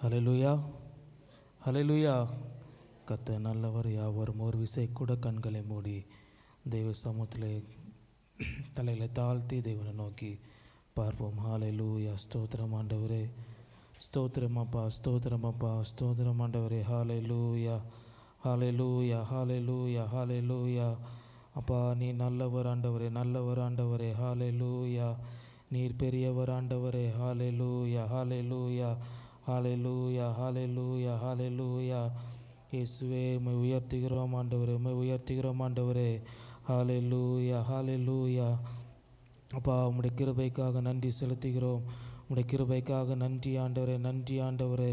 ஹல்லேலூயா, ஹல்லேலூயா. கர்த்தர் நல்லவர். யாவரும் ஒரு விசை கூட கண்களை மூடி தெய்வ சமூகத்திலே தலையில் தாழ்த்தி தேவனை நோக்கி பார்ப்போம். ஹல்லேலூயா. ஸ்தோத்திரம் ஆண்டவரே, ஸ்தோத்திரம் அப்பா, ஸ்தோத்திரம் அப்பா, ஸ்தோத்திரம் ஆண்டவரே. ஹல்லேலூயா, ஹல்லேலூயா, ஹல்லேலூயா, ஹல்லேலூயா. அப்பா நீ நல்லவர் ஆண்டவரே, நல்லவர் ஆண்டவரே. ஹல்லேலூயா. நீர் பெரியவர் ஆண்டவரே. ஹல்லேலூயா, ஹல்லேலூயா, ஹல்லேலூயா, ஹல்லேலூயா, ஹல்லேலூயா. இயேசுவே உம்மை உயர்த்துகிறோம் ஆண்டவரே, உம்மை உயர்த்துகிறோம் ஆண்டவரே. ஹல்லேலூயா, ஹல்லேலூயா. அப்பா உம்முடைய கிருபைக்காக நன்றி செலுத்துகிறோம். உம்முடைய கிருபைக்காக நன்றி ஆண்டவரே, நன்றி ஆண்டவரே,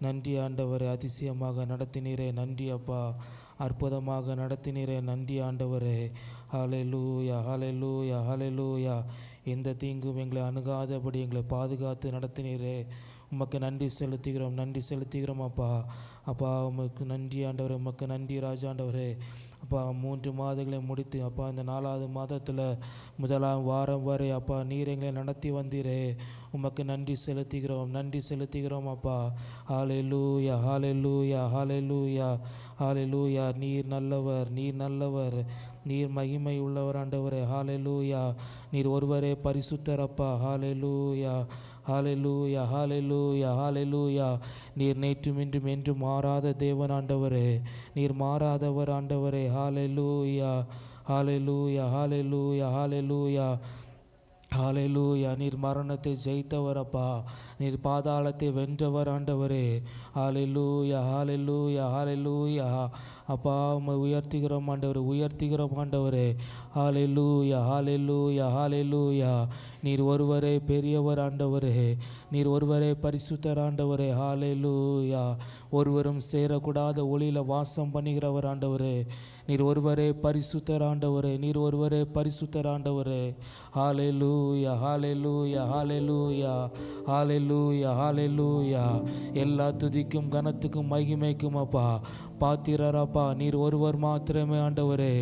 நன்றி ஆண்டவரே. அதிசயமாக நடத்தினீரே, நன்றி அப்பா. அற்புதமாக நடத்தினீரே, நன்றி ஆண்டவரே. ஹல்லேலூயா, ஹல்லேலூயா, ஹல்லேலூயா. எந்த தீங்கும் எங்களை அணுகாதபடி எங்களை பாதுகாத்து நடத்தினீரே, உமக்கு நன்றி செலுத்துகிறோம், நன்றி செலுத்துகிறோம் அப்பா. அப்பா உமக்கு நன்றி ஆண்டவரே, உமக்கு நன்றி ராஜாண்டவரே. அப்பா 3 மாதங்களை முடித்து அப்பா இந்த 4வது மாதத்தில் 1ஆம் வாரம் வரை அப்பா நீர் எங்களை நடத்தி வந்தீரே, உமக்கு நன்றி செலுத்துகிறோம், நன்றி செலுத்துகிறோம் அப்பா. ஹல்லேலூயா, ஹல்லேலூயா, ஹல்லேலூயா, ஹல்லேலூயா. நீர் நல்லவர், நீர் நல்லவர், நீர் மகிமை உள்ளவர் ஆண்டவரே. ஹல்லேலூயா. நீர் ஒருவரே பரிசுத்தர் அப்பா. ஹல்லேலூயா, ஹல்லேலூயா, ஹல்லேலூயா, ஹல்லேலூயா. நீர் நேற்றும் இன்றும் என்றும் மாறாத தேவன் ஆண்டவரே, நீர் மாறாதவர் ஆண்டவரே. ஹல்லேலூயா, ஹல்லேலூயா, ஹல்லேலூயா, ஹல்லேலூயா, ஹல்லேலூயா. நீர் மரணத்தை ஜெயித்தவர் அப்பா, நீர் பாதாளத்தை வென்றவர் ஆண்டவரே. ஹல்லேலூயா, ஹல்லேலூயா, ஹல்லேலூயா. அப்பா உம்மை உயர்த்துகிறோம் ஆண்டவரே, உயர்த்துகிறோம் ஆண்டவரே. ஹல்லேலூயா, ஹல்லேலூயா, ஹல்லேலூயா. நீர் ஒருவரே பெரியவர் ஆண்டவரே, நீர் ஒருவரே பரிசுத்தர் ஆண்டவரே. ஹல்லேலூயா. ஒருவரும் சேரக்கூடாத ஒளியில் வாசம் பண்ணுகிறவர் ஆண்டவரே, நீர் ஒருவரே பரிசுத்தர் ஆண்டவரே, நீர் ஒருவரே பரிசுத்தர் ஆண்டவரே. ஹல்லேலூயா, ஹல்லேலூயா, ஹல்லேலூயா, ஹல்லேலூயா, ஹல்லேலூயா. எல்லா துதிக்கும் கனத்துக்கும் மகிமைக்கும் அப்பா பாத்திரரப்பா நீர் ஒருவர் மாத்திரமே ஆண்டவரே.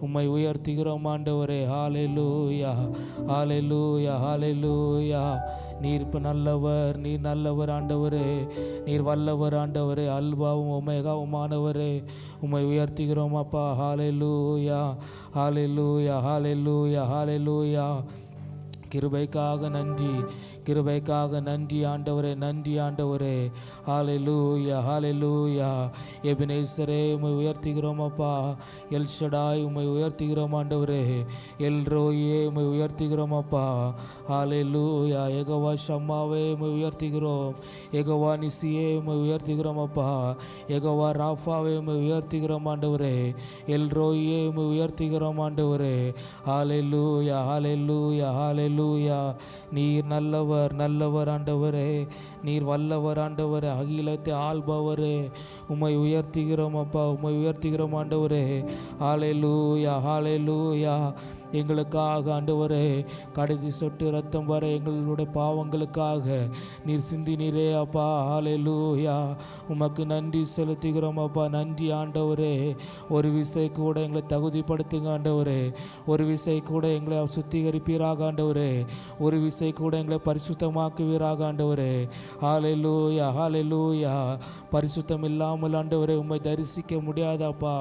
உம்மை உயர்த்துகிறோம் ஆண்டவரே. ஹல்லேலூயா, ஹல்லேலூயா, ஹல்லேலூயா. நீர் இப்போ நல்லவர், நீர் நல்லவர் ஆண்டவரே, நீர் வல்லவர் ஆண்டவரே. அல்பாவும் ஒமேகாவும் ஆனவரே, உம்மை உயர்த்துகிறோம் அப்பா. ஹல்லேலூயா, ஹல்லேலூயா, ஹல்லேலூயா, ஹல்லேலூயா. கிருபைக்காக நன்றி, கிருபைக்காக நன்றி ஆண்டவரே, நன்றி ஆண்டவரே. ஹல்லேலூயா, ஹல்லேலூயா. எபினேசரே உம்மை உயர்த்துகிறோம் அப்பா. எல் ஷடாய் உம்மை உயர்த்துகிறோம் ஆண்டவரே. எல் ரோயே உம்மை உயர்த்துகிறோம் அப்பா. ஹல்லேலூயா. யெகோவா ஷம்மாவே உம்மை உயர்த்துகிறோம். யெகோவா நிசியே உம்மை உயர்த்துகிறோம் அப்பா. யெகோவா ராஃபாவே உம்மை உயர்த்துகிறோம் ஆண்டவரே. எல் ரோயே உம்மை உயர்த்துகிறோம் ஆண்டவரே. ஹல்லேலூயா, ஹல்லேலூயா, ஹல்லேலூயா. நீர் நல்லவர், நல்லவர் ஆண்டவரே, நீர் வல்லவர் ஆண்டவரே, அகிலத்தை ஆள்பவரே. உம்மை உயர்த்துகிறோம் அப்பா, உம்மை உயர்த்துகிறோம் ஆண்டவரே. ஹல்லேலூயா, ஹல்லேலூயா. எங்களுக்காக ஆண்டவரே கடைசி சொட்டு ரத்தம் வரை எங்களுடைய பாவங்களுக்காக நீர் சிந்தினீரே அப்பா. ஹல்லேலூயா. உமக்கு நன்றி செலுத்துகிறோம் அப்பா, நன்றி ஆண்டவரே. ஒரு விசை கூட எங்களை தகுதிப்படுத்துங்க ஆண்டவரே, ஒரு விசை கூட எங்களை சுத்திகரிப்பீராக ஆண்டவரே, ஒரு விசை கூட எங்களை பரிசுத்தமாக்குவீராக ஆண்டவரே. ஹல்லேலூயா, ஹல்லேலூயா. பரிசுத்தம் இல்லாமல் ஆண்டவரே உம்மை தரிசிக்க முடியாதாப்பா.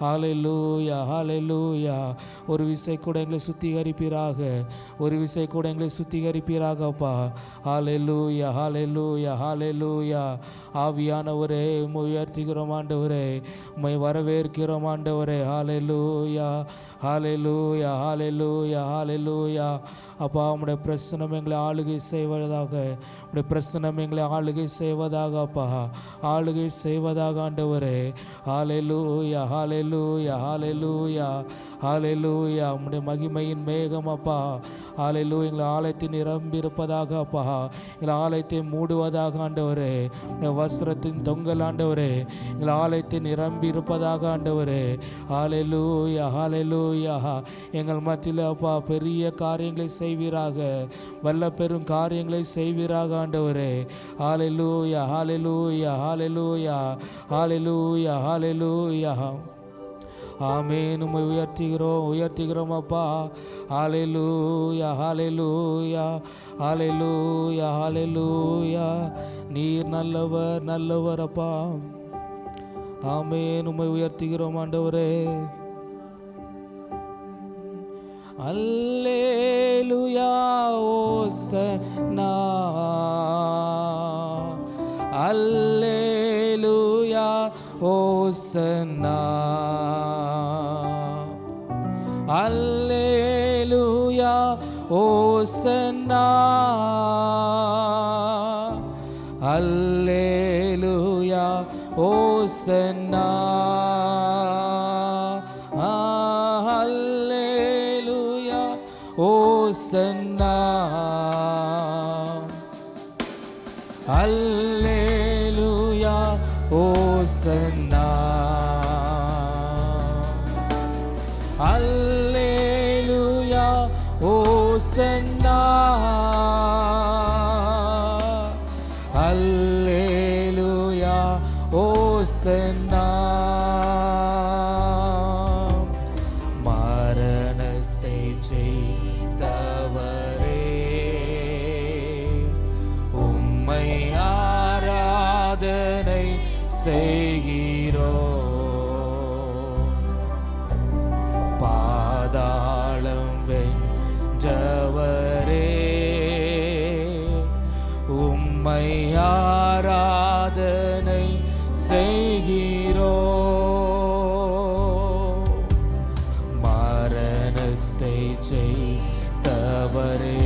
ஹல்லேலூயா, ஹல்லேலூயா. ஒரு விசை கூட எங்களை சுத்திகரிப்பீராக, ஒரு விசை கூட எங்களை சுத்திகரிப்பீராகப்பா. ஹல்லேலூயா, ஹல்லேலூயா, ஹல்லேலூயா. ஆவியானவரே உம்மை உயர்த்துகிறோம் ஆண்டவரே, உம்மை வரவேற்கிறோம் ஆண்டவரே. ஹல்லேலூயா, ஹல்லேலூயா, ஹல்லேலூயா, ஹல்லேலூயா. அப்பா உம்முடைய பிரசன்னம் எங்களை ஆளுகை செய்வதாக, உம்முடைய பிரசன்னம் எங்களை ஆளுகை செய்வதாக அப்பா, ஆளுகை செய்வதாக ஆண்டவரே. ஹல்லேலூயா, ஹல்லேலூயா, ஹல்லேலூயா, ஹல்லேலூயா. உம்முடைய மகிமையின் மேகம் அப்பா. ஹல்லேலூயா. எங்கள் ஆலயத்தை நிரம்பி இருப்பதாக அப்பா, எங்கள் ஆலயத்தை மூடுவதாக ஆண்டவரே. எங்கள் வஸ்திரத்தின் தொங்கல் ஆண்டவரே எங்கள் ஆலயத்தை நிரம்பி இருப்பதாக ஆண்டவரே. ஹல்லேலூயா, ஹல்லேலூயா. எங்கள் மத்தியில் அப்பா பெரிய காரியங்களை செய்வீராக, வல்ல பெரும் காரியங்களை செய்வீராக ஆண்டவரே. ஹல்லேலூயா, ஹல்லேலூயா, ஹல்லேலூயா, ஹல்லேலூயா, ஹல்லேலூயா. ஆமென். உம்மை உயர்த்துகிறோம் அப்பா. ஹல்லேலூயா, ஹல்லேலூயா, ஹல்லேலூயா, ஹல்லேலூயா. நீர் நல்லவர் அப்பா. ஆமென். உம்மை உயர்த்துகிறோம் ஆண்டவரே. அல்லேலூயா, ஓசன்னா, அல்லேலூயா, ஓசன்னா, அல்லேலூயா, ஓசன்னா, அல்லேலூயா, ஓசன்னா, அல்லேலூயா, ஓசன்னா, அல்லேலூயா, ஓசன்னா, அல்லேலூயா, ஓசன்னா, அல்லேலூயா, ஓசன்னா. மரணத்தை ஜெயித்தவரே, உம்மை ஆராதனை செய்கிறோம். பாதாளம் வென்றவரே, உம்மை ஆராதனை செய்கிறோம். மரணத்தை ஜெயித்தவரே,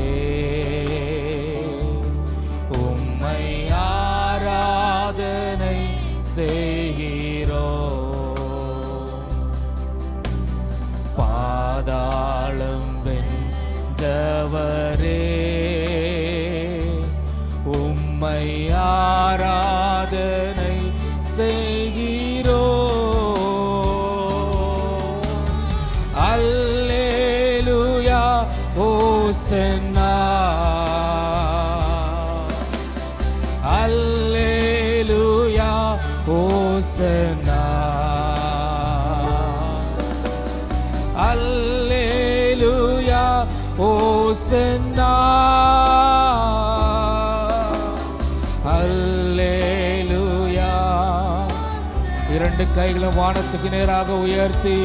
உம்மை ஆராதனை செய்கிறோம். பாதாளம் வென்றவரே, உம்மை ஆராதனை செய்கிறோம். அல்லேலூயா, ஓசன்னா, அல்லேலூயா, ஓசன்னா, அல்லேலூயா, ஓசன்னா, அல்லேலூயா. இரண்டு கைகளும் வானத்துக்கு நேராக உயர்த்தி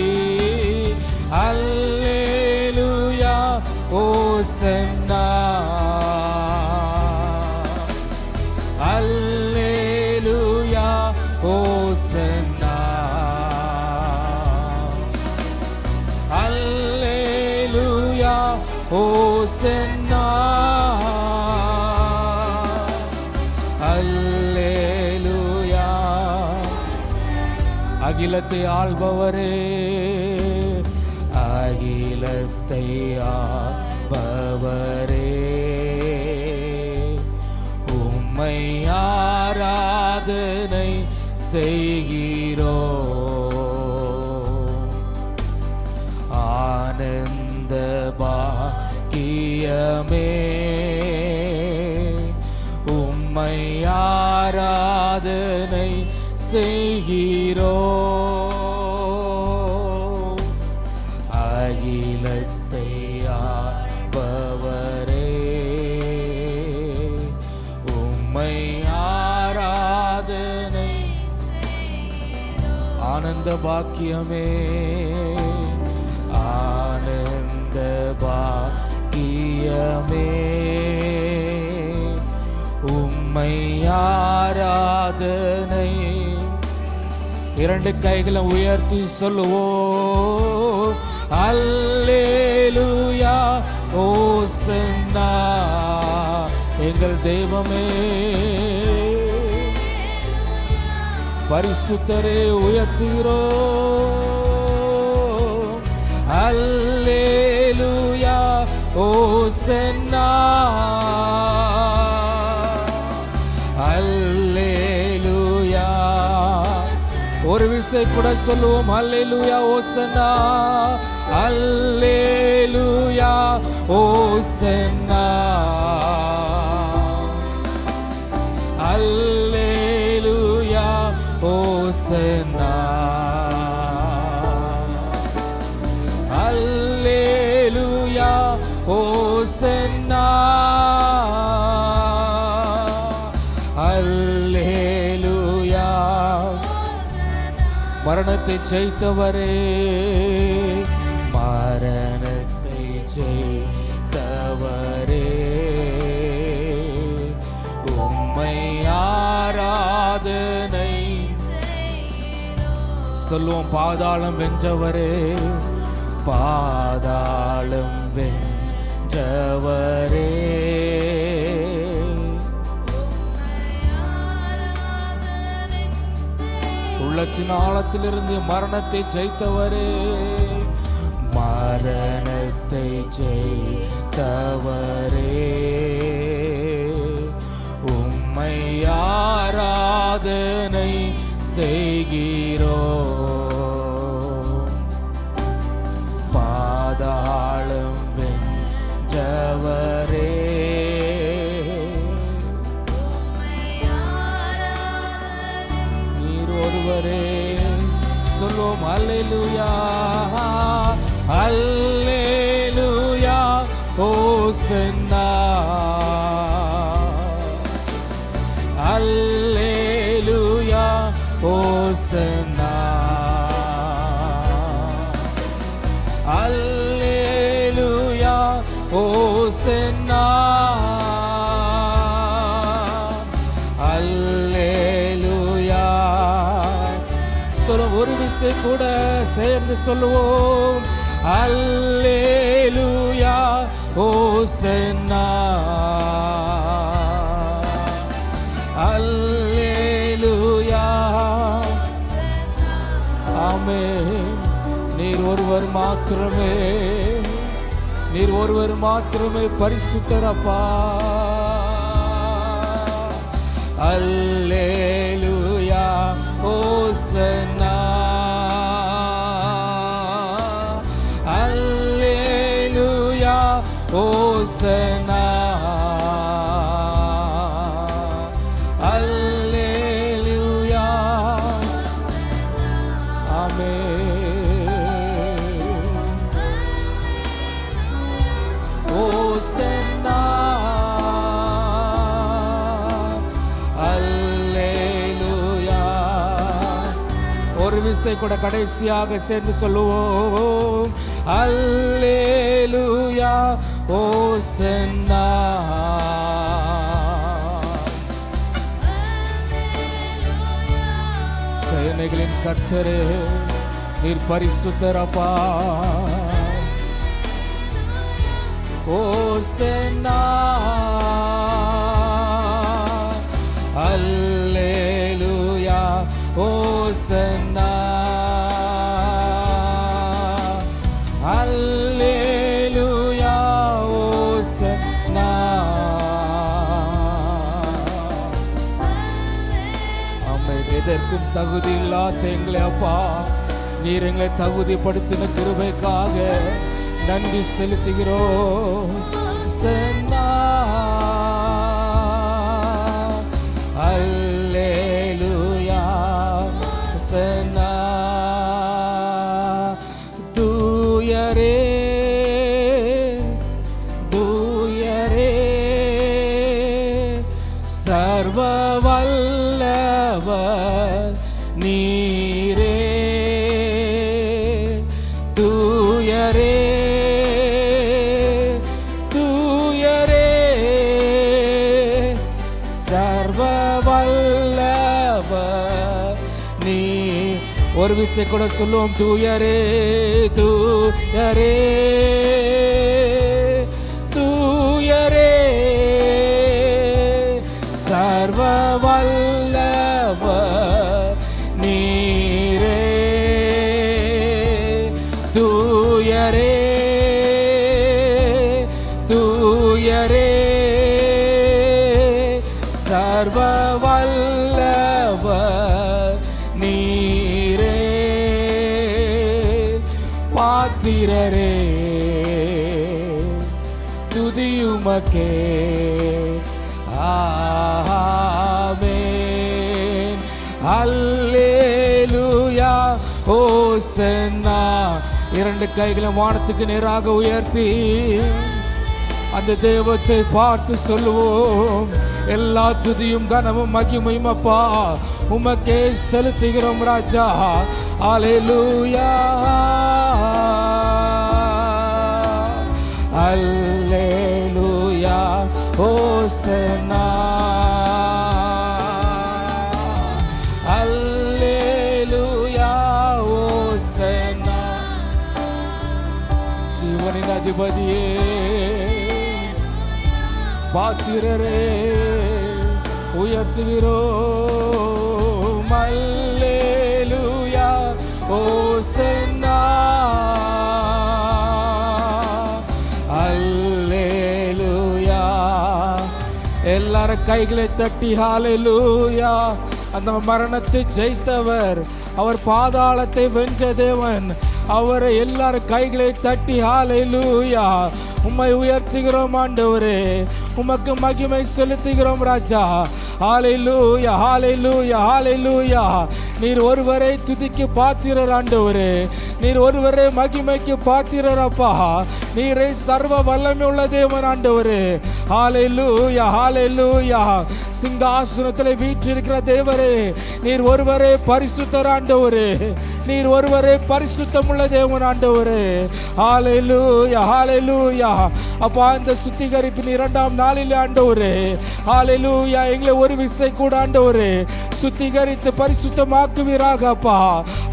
அல்லேலூயா, ஓசன்னா, அல்லேலூயா, ஓசன்னா, அல்லேலூயா, ஓசன்னா, அல்லேலூயா. அகிலத்தை ஆள்பவரே, அகிலத்தை ஆள்பவரே, உம்மை ஆராதனை செய்கிறோம். ஆனந்த பாக்கியமே, உம்மை ஆராதனை செய்கிறோம். அகிலத்தை ஆள்பவரே, உம்மை ஆராதனை. ஆனந்த பாக்கியமே, ஆனந்த பாக்கியமே, உம்மை ஆராதனை. இரண்டு கைகளை உயர்த்தி சொல்லுவோம். அல்லேலூயா, ஓசன்னா, எங்கள் தெய்வமே, பரிசுத்தரே உயர்த்துகிறோம். அல்லேலூயா, ஓசன்னா, அல்லேலூயா. ஒரு விசை கூட சொல்லுவோம். அல்லேலூயா, ஓசன்னா, அல்லேலூயா, ஓசன்னா, அல்லேலூயா, ஓசன்னா, மரணத்தை ஜெயித்தவரே, மரணத்தை ஜெயித்தவரே, உம்மை ஆராதனை சொல்லுவோம். பாதாளம் வென்றவரே, பாதாளம் வென்றவரே, உள்ளத்தின் ஆழத்திலிருந்து மரணத்தை ஜெயித்தவரே, மரணத்தை ஜெயித்தவரே, உம்மை ஆராதனை செய்கிறோம். பாதாளம் வென்றவரே, நீர் ஒருவரே. சொல்லுவோம். அல்லேலூயா, அல்லேலூயா, ஹோசன்னா, அல்லேலூயா, ஹோசன்னா, அல்லேலூயா, ஹோசன்னா, அல்லேலூயா. சொல்லுவோம். ஒரு விசை கூட சேர்ந்து சொல்லுவோம். அல்லேலூயா, ஹோசன்னா, அல்லேலூயா. ஆமென். நீர் ஒருவர் மாத்திரமே, நீர் ஒருவர் மாத்திரமே பரிசுத்தரப்பா. அல்லேலூயா, ஹோசன்னா, அல்லேலூயா, ஹோசன்னா, அல்லேலூயா. ஆமென். ஹோசன்னா, அல்லேலூயா. ஒரு விசை கூட கடைசியாக சேர்ந்து சொல்லுவோம். அல்லேலூயா, ஹோசன்னா, சேனைகளின் கர்த்தரே, நீர் பரிசுத்தரப்பா. ஹோசன்னா, அல்லேலூயா, ஹோசன்னா, அல்லேலூயா, ஹோசன்னா. ஆமென். எதற்கும் தகுதி இல்லாத எங்களை அப்பா, நீர் எங்களை தகுதிப்படுத்தின கிருபைக்காக நன்றி செலுத்துகிறோம். சென்னா, அல்லேலூயா, சென்னா. தூயரே, தூயரே, சர்வ வல்லவர் நீரே. தூயரே, தூயரே, சர்வ வல்லவர் நீ. ஒரு விசை கூட சொல்லுவோம். தூயரே, தூயரே, தூயரே, சர்வ வல்லவர் நீரே. தூயரே, தூயரே, சர்வ வல்லவர் நீரே. பாத்திரரே, துதியுமக்கே. ஆமென். அல்லேலூயா, ஹோசன்னா. இரண்டு கைகளை வானத்துக்கு நேராக உயர்த்தி அந்த தெய்வத்தை பார்த்து சொல்லுவோம். எல்லா துதியும் கனமும் மகிமையும் அப்பா உமக்கே செலுத்துகிறோம் ராஜா. அல்லேலூயா அல்லேலூயா ஹோசன்னா அல்லேலூயா ஹோசன்னா. ஜீவனின் அதிபதியே பாத்திரரே உயர்த்துகிறோம். அல்லேலூயா ஹோசன்னா அல்லேலூயா. எல்லாரும் கைகளை தட்டி ஹல்லேலூயா. அந்த மரணத்தை ஜெயித்தவர், அவர் பாதாளத்தை வென்ற தேவன், அவரை எல்லாரும் கைகளை தட்டி ஹல்லேலூயா. உம்மை உயர்த்துகிறோம் ஆண்டவரே, உமக்கு மகிமை செலுத்துகிறோம் ராஜா. ஹல்லேலூயா ஹல்லேலூயா ஹல்லேலூயா. நீர் ஒருவரை துதிக்கு பாத்திரர் ஆண்டவரே, நீர் ஒருவரை மகிமைக்கு பாத்திரர் அப்பா. நீரே சர்வ வல்லமை உள்ள தேவன் ஆண்டவரே. ஹல்லேலூயா ஹல்லேலூயா. சிங்காசனத்தில் வீற்றிருக்கிற தேவரே, நீர் ஒருவரே பரிசுத்தர் ஆண்டவரே, நீர் ஒருவரே பரிசுத்தமுள்ள தேவன் ஆண்டவரே. ஹல்லேலூயா ஹல்லேலூயா. அப்பா இந்த சுத்திகரிப்பின் 2ஆம் நாளில் ஆண்டவரே, ஹல்லேலூயா, எங்களை ஒரு விசை கூட ஆண்டவரே சுத்திகரித்து பரிசுத்தமாக்குவீராக அப்பா.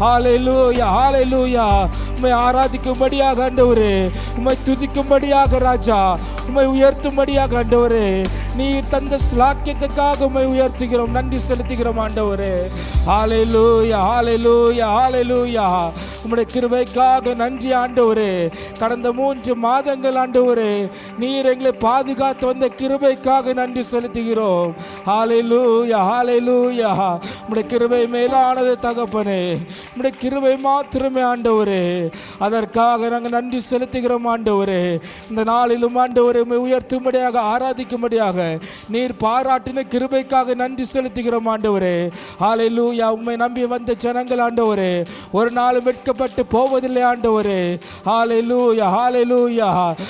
ஹல்லேலூயா ஹல்லேலூயா. உம்மை ஆராதிக்கும்படியாக ஆண்டவரே, உம்மை துதிக்கும்படியாக ராஜா, உம்மை உயர்த்தும்படியாக ஆண்டவரே, நீர் தந்த ஸ்லாக்கியத்துக்காக உம்மை உயர்த்துகிறோம், நன்றி செலுத்துகிறோம் ஆண்டவரே. ஹல்லேலூயா ஹல்லேலூயா ஹல்லேலூயா. உம்முடைய கிருபைக்காக நன்றி ஆண்டவரே. கடந்த 3 மாதங்கள் ஆண்டவரே நீர் எங்களை பாதுகாத்து வந்த கிருபைக்காக நன்றி செலுத்துகிறோம். ஹல்லேலூயா ஹல்லேலூயா. உம்முடைய கிருபை மேலானது தகப்பனே, உம்முடைய கிருபை மாத்திரமே ஆண்டவரே, அதற்காக நாங்கள் நன்றி செலுத்துகிறோம் ஆண்டவரே. இந்த நாளிலும் ஆண்டவரே உம்மை உயர்த்தும்படியாக ஆராதிக்கும்படியாக நீர் பாராட்டின கிருபைக்காக நன்றி செலுத்துகிறோம் ஆண்டவரே. ஹல்லேலூயா. உம்மை நம்பி வந்த ஜனங்கள் ஆண்டவரே ஒரு நாள் வெட்கப்பட்டு போவதில்லை ஆண்டவரே. ஹல்லேலூயா ஹல்லேலூயா.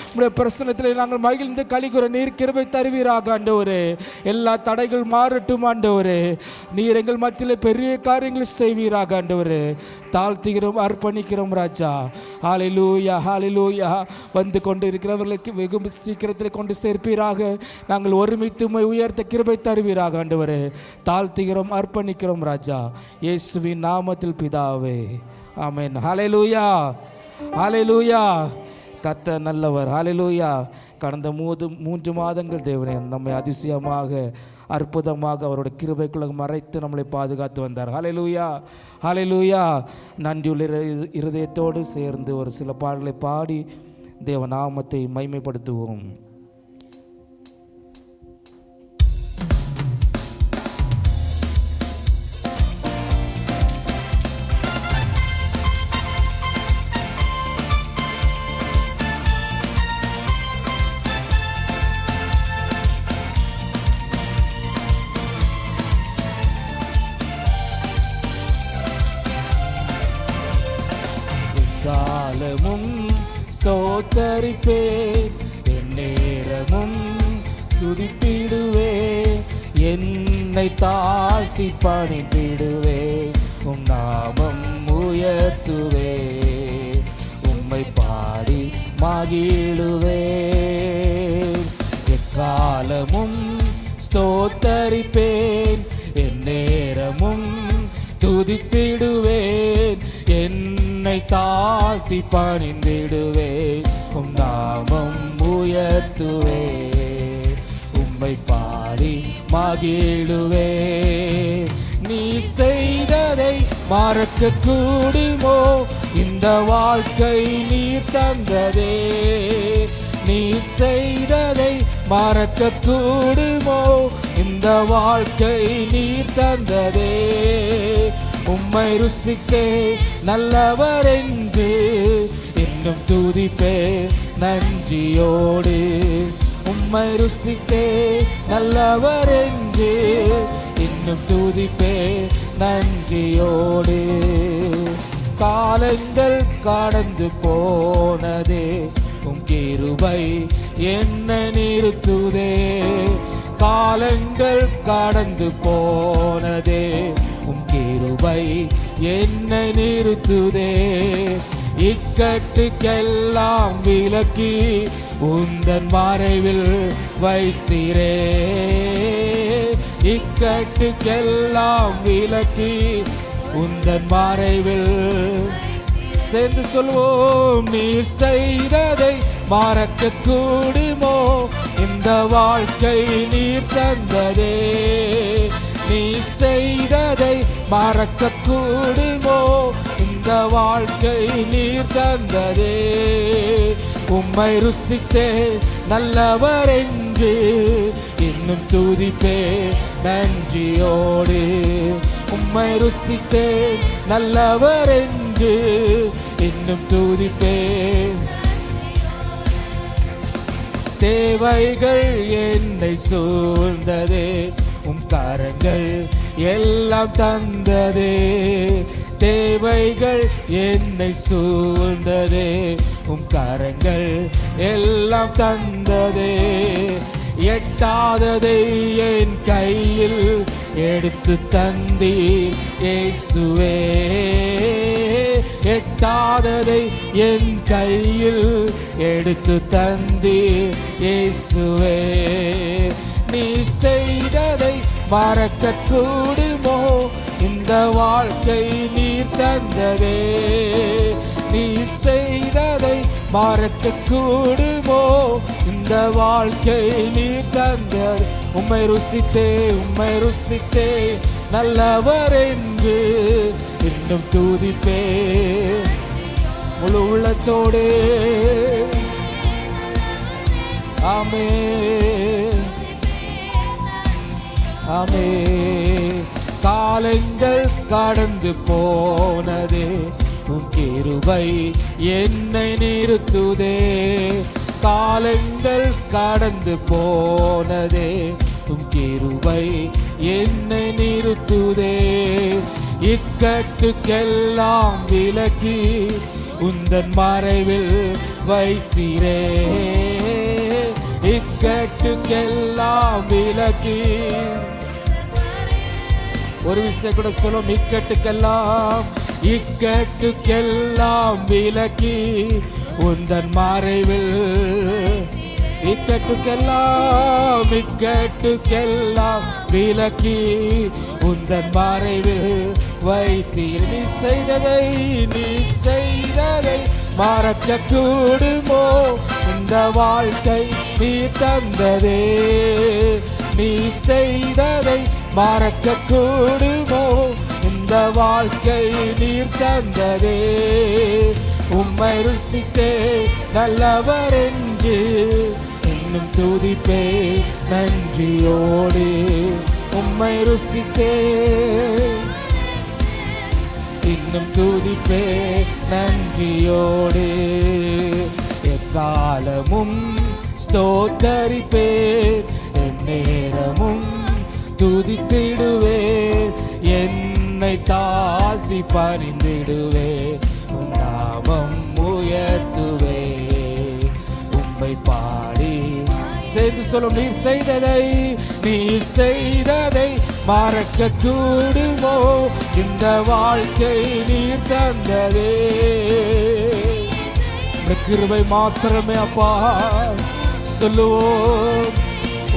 உம்முடைய பிரசன்னத்தில் நாங்கள் மகிழ்ந்து கலிகுற நீர் கிருபை தருவீராக ஆண்டவரே. எல்லா தடைகள் மாறட்டும் ஆண்டவரே. நீர் எங்கள் மத்தியில் பெரிய காரியங்கள் செய்வீராக ஆண்டவரே. தாழ்த்துகிறோம், அர்ப்பணிக்கிறோம் ராஜா. ஹல்லேலூயா ஹல்லேலூயா. வந்து கொண்டு இருக்கிறவர்களுக்கு வெகு சீக்கிரத்தில் கொண்டு சேர்ப்பீராக. நாங்கள் ஒருமித்து உம்மை உயர்த்த கிருபை தருவீராக ஆண்டவரே. தாழ்த்துகிறோம், அர்ப்பணிக்கிறோம் ராஜா, இயேசுவின் நாமத்தில் பிதாவே, ஆமென். ஹல்லேலூயா ஹல்லேலூயா. கர்த்தர் நல்லவர். ஹல்லேலூயா. கடந்த 3 மாதங்கள் தேவனே நம்மை அதிசயமாக அற்புதமாக அவருடைய கிருபைக்குள்ள மறைத்து நம்மளை பாதுகாத்து வந்தார். ஹல்லேலூயா ஹல்லேலூயா. நன்றியுள்ள இருதயத்தோடு சேர்ந்து ஒரு சில பாடல்களை பாடி தேவ நாமத்தை மகிமைப்படுத்துவோம். காலமும் ஸ்தோத்தரிப்பேன், என் நேரமும் துதித்திடுவேன், என்னை தாழ்த்தி பணிந்திடுவேன், உம் நாமம் உயர்த்துவேன், உம்மை பாடி மகிழுவேன். எக்காலமும் ஸ்தோத்தரிப்பேன், என் நேரமும் துதித்திடுவேன், என்னை தாழ்த்தி பணிந்திடுவேன், உம் நாமம் உயர்த்துவேன், உம்மை பாடி மகிழுவேன். நீ செய்ததை மறக்க கூடுமோ, இந்த வாழ்க்கை நீ தந்ததே, நீ செய்ததை மறக்க கூடுமோ, இந்த வாழ்க்கை நீ தந்ததே, உம்மை ருசித்தே நல்லவர் என்று இன்னும் துதிப்பே நன்றியோடு, உம்மை ருசித்தே நல்லவர் என்று இன்னும் துதிப்பே நன்றியோடு. காலங்கள் கடந்து போனதே, உம் கிருபை என்ன நிறுத்துதே, காலங்கள் கடந்து போனதே, உம் கிருபை கிருபை என்னை நிறுத்துதே. இக்கட்டுக்கெல்லாம் விலக்கி உந்தன் மறைவில் வைத்தீரே. இக்கட்டுக்கெல்லாம் விலக்கி உந்தன் மறைவில். சேர்ந்து சொல்வோம். நீர் செய்ததை மறக்க கூடுமோ? இந்த வாழ்க்கை நீர் தந்ததே. நீ செய்ததை மறக்க கூடுமோ? இந்த வாழ்க்கை நீர் தந்ததே. உம்மை ருசித்தே நல்லவர் என்று இன்னும் துதிப்பே நன்றியோடு. உம்மை ருசித்தே நல்லவர் என்று இன்னும் துதிப்பே. தேவைகள் என்னை சூழ்ந்ததே, உம் கரங்கள் எல்லாம் தந்ததே. தேவைகள் என்னை சூழ்ந்ததே, உம் கரங்கள் எல்லாம் தந்ததே. எட்டாததை என் கையில் எடுத்து தந்தீர் இயேசுவே. எட்டாததை என் கையில் எடுத்து தந்தீர் இயேசுவே. நீ செய்ததை மறக்க கூடுமோ? இந்த வாழ்க்கை நீர் தந்ததே. நீ செய்ததை மறக்க கூடுமோ? இந்த வாழ்க்கை நீர் தந்தது. உம்மை ருசித்தே, உம்மை ருசித்தே நல்லவர் என்று இன்னும் துதிப்பே முழு உள்ளத்தோடு. ஆமென், ஆமென். காலங்கள் கடந்து போனதே, உம் கிருபை என்னை நிறுத்துதே. காலங்கள் கடந்து போனதே, உம் கிருபை என்னை நிறுத்துதே. இக்கட்டுக்கெல்லாம் விலக்கி உந்தன் மறைவில் வைத்தீரே. இக்கட்டுக்கெல்லாம் விலக்கி. ஒரு விஷயம் கூட சொல்லும். இக்கட்டுக்கெல்லாம், இக்கட்டுக்கெல்லாம் விலக்கி உந்தன் மறைவில். இக்கட்டுக்கெல்லாம், இக்கட்டுக்கெல்லாம் விலக்கி உந்தன் மறைவில் வைத்தீர். நீ செய்ததை, நீ செய்ததை மறக்க கூடுமோ? இந்த வாழ்க்கை நீ தந்ததே. நீ செய்ததை மறக்க கூடுமோ? இந்த வாழ்க்கை நீர் தந்ததே. உம்மை ருசித்தே நல்லவர் என்று இன்னும் துதிப்பே நன்றியோடு. உம்மை ருசித்தே இன்னும் துதிப்பே நன்றியோடு. எக்காலமும் ஸ்தோத்தரிப்பே, எந்நேரமும் துதித்திடுவே. என்னை தாழ்த்தி பணிந்திடுவே, உம் நாமம் உயர்த்துவே. உம்மை பாடி சேர்ந்து சொல்லும். நீர் செய்ததை, நீர் செய்ததை மறக்க கூடுமோ? இந்த வாழ்க்கை நீர் தந்ததே. கிருபை மாத்திரமே அப்பா சொல்லுவோம்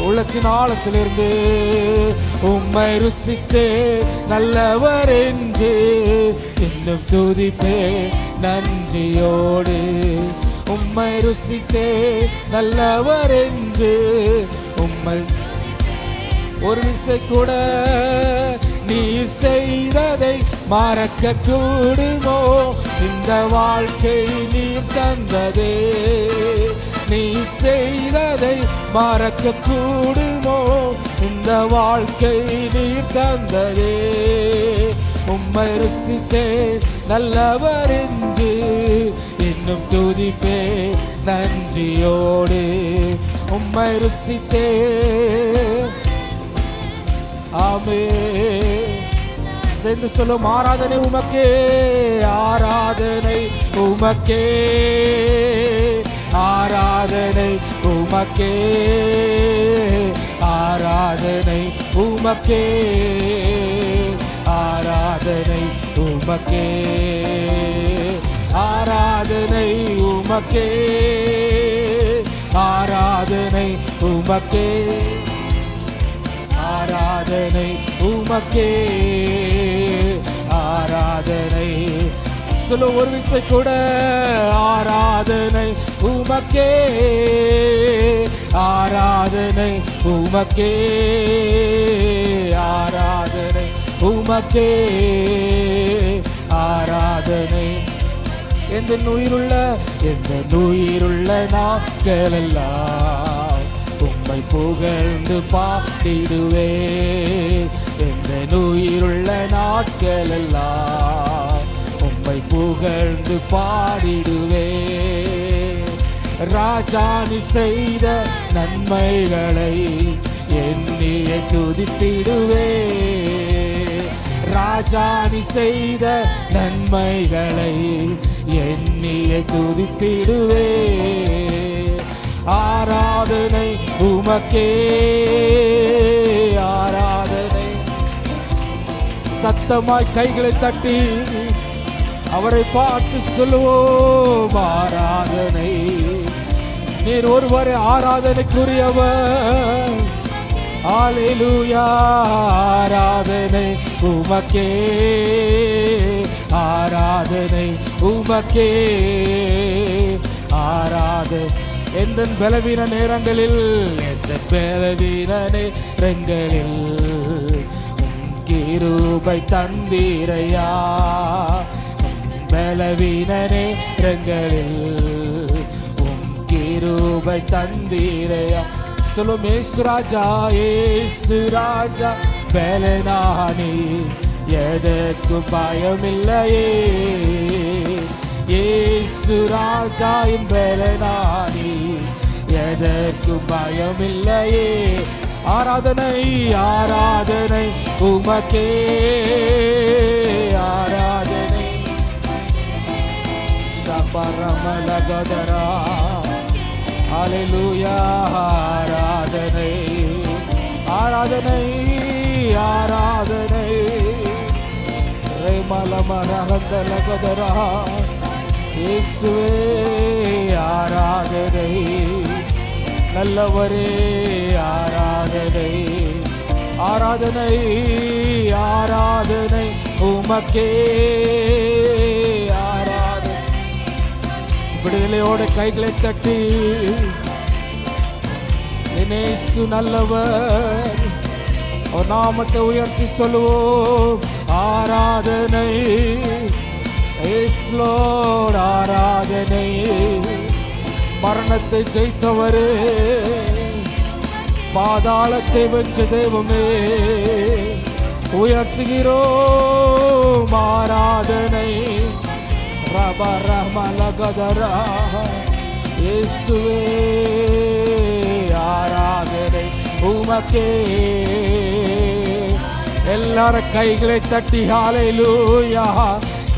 உள்ளத்தின் ஆழத்திலிருந்து. உம்மை ருசித்தே நல்லவர் என்று இன்னும் துதிப்பே நன்றியோடு. உம்மை ருசித்தே நல்லவர் என்று உம்மை. ஒரு விசை கூட நீர் செய்ததை மறக்க கூடுமோ? இந்த வாழ்க்கை நீர் தந்ததே. நீ செய்ததை மறக்க கூடுமோ? இந்த வாழ்க்கை நீர் தந்ததே. உம்மை ருசித்தே நல்லவர் என்று இன்னும் துதிப்பே நன்றியோடு. உம்மை ருசித்தே. ஆமென். சேர்ந்து சொல்லும். ஆராதனை உமக்கே, ஆராதனை உமக்கே, ஆராதனை உமக்கே, ஆராதனை உமக்கே, ஆராதனை உமக்கே, ஆராதனை உமக்கே, ஆராதனை உமக்கே, ஆராதனை உமக்கே, ஆராதனை. சொல்ல ஒரு விசை கூட, ஆராதனை உமக்கே, ஆராதனை உமக்கே, ஆராதனை உமக்கே, ஆராதனை. எந்த உயிருள்ள நாட்களெல்லாம் உம்மை புகழ்ந்து பாடிடுவே. எந்த உயிருள்ள நாட்களெல்லாம் உம்மை புகழ்ந்து பாடிடுவே. ராஜா நீ செய்த நன்மைகளை எண்ணிய துதித்திடுவே. ராஜா நீ செய்த நன்மைகளை எண்ணிய துதித்திடுவே. ஆராதனை உமக்கே, ஆராதனை. சத்தமாய் கைகளை தட்டி அவரை பார்த்து சொல்லுவோம், ஆராதனை. நீர் ஒருவரே ஆராதனைக்குரியவர். ஹல்லேலூயா, ஆராதனை உமக்கே, ஆராதனை உமக்கே, ஆராதனை. எந்த பலவீன நேரங்களில், எந்த பலவீன நேரங்களில் கிருபை தந்தீரையா. பலவீன நேரங்களில் கிருபை தந்தீரையா. சொல்லும் ஏசு ராஜா, ஏசு ராஜா பலனானி, எதற்கும் பயமில்லையே. ஏசு ராஜா பலனானி, எதற்கும் பயமில்லையே. ஆராதனை, ஆராதனை உமக்கே, ஆராதனை. சபரமலகதரா, ஹல்லேலூயா, ஆராதனை, ஆராதனை, ஆராதனை. ரேமலமரகதலகதரா, இயேசுவே ஆராதனை. நல்லவரே ஆராதனை, ஆராதனை, ஆராதனை உமக்கே, ஆராதனை. விடுதலையோட கைகளை தட்டி, இயேசு நல்லவர், அவர் நாமத்தை உயர்த்தி சொல்லுவோம். ஆராதனை, இயேசு லோர்ட் ஆராதனை. மரணத்தை ஜெயித்தவரே, பாதாளத்தை வென்ற தெய்வமே, உயர்த்துகிறோம் ஆராதனை. ரபரமலகதரா, இயேசுவே ஆராதனை உமக்கே. எல்லாரும் கைகளை தட்டி ஹல்லேலூயா.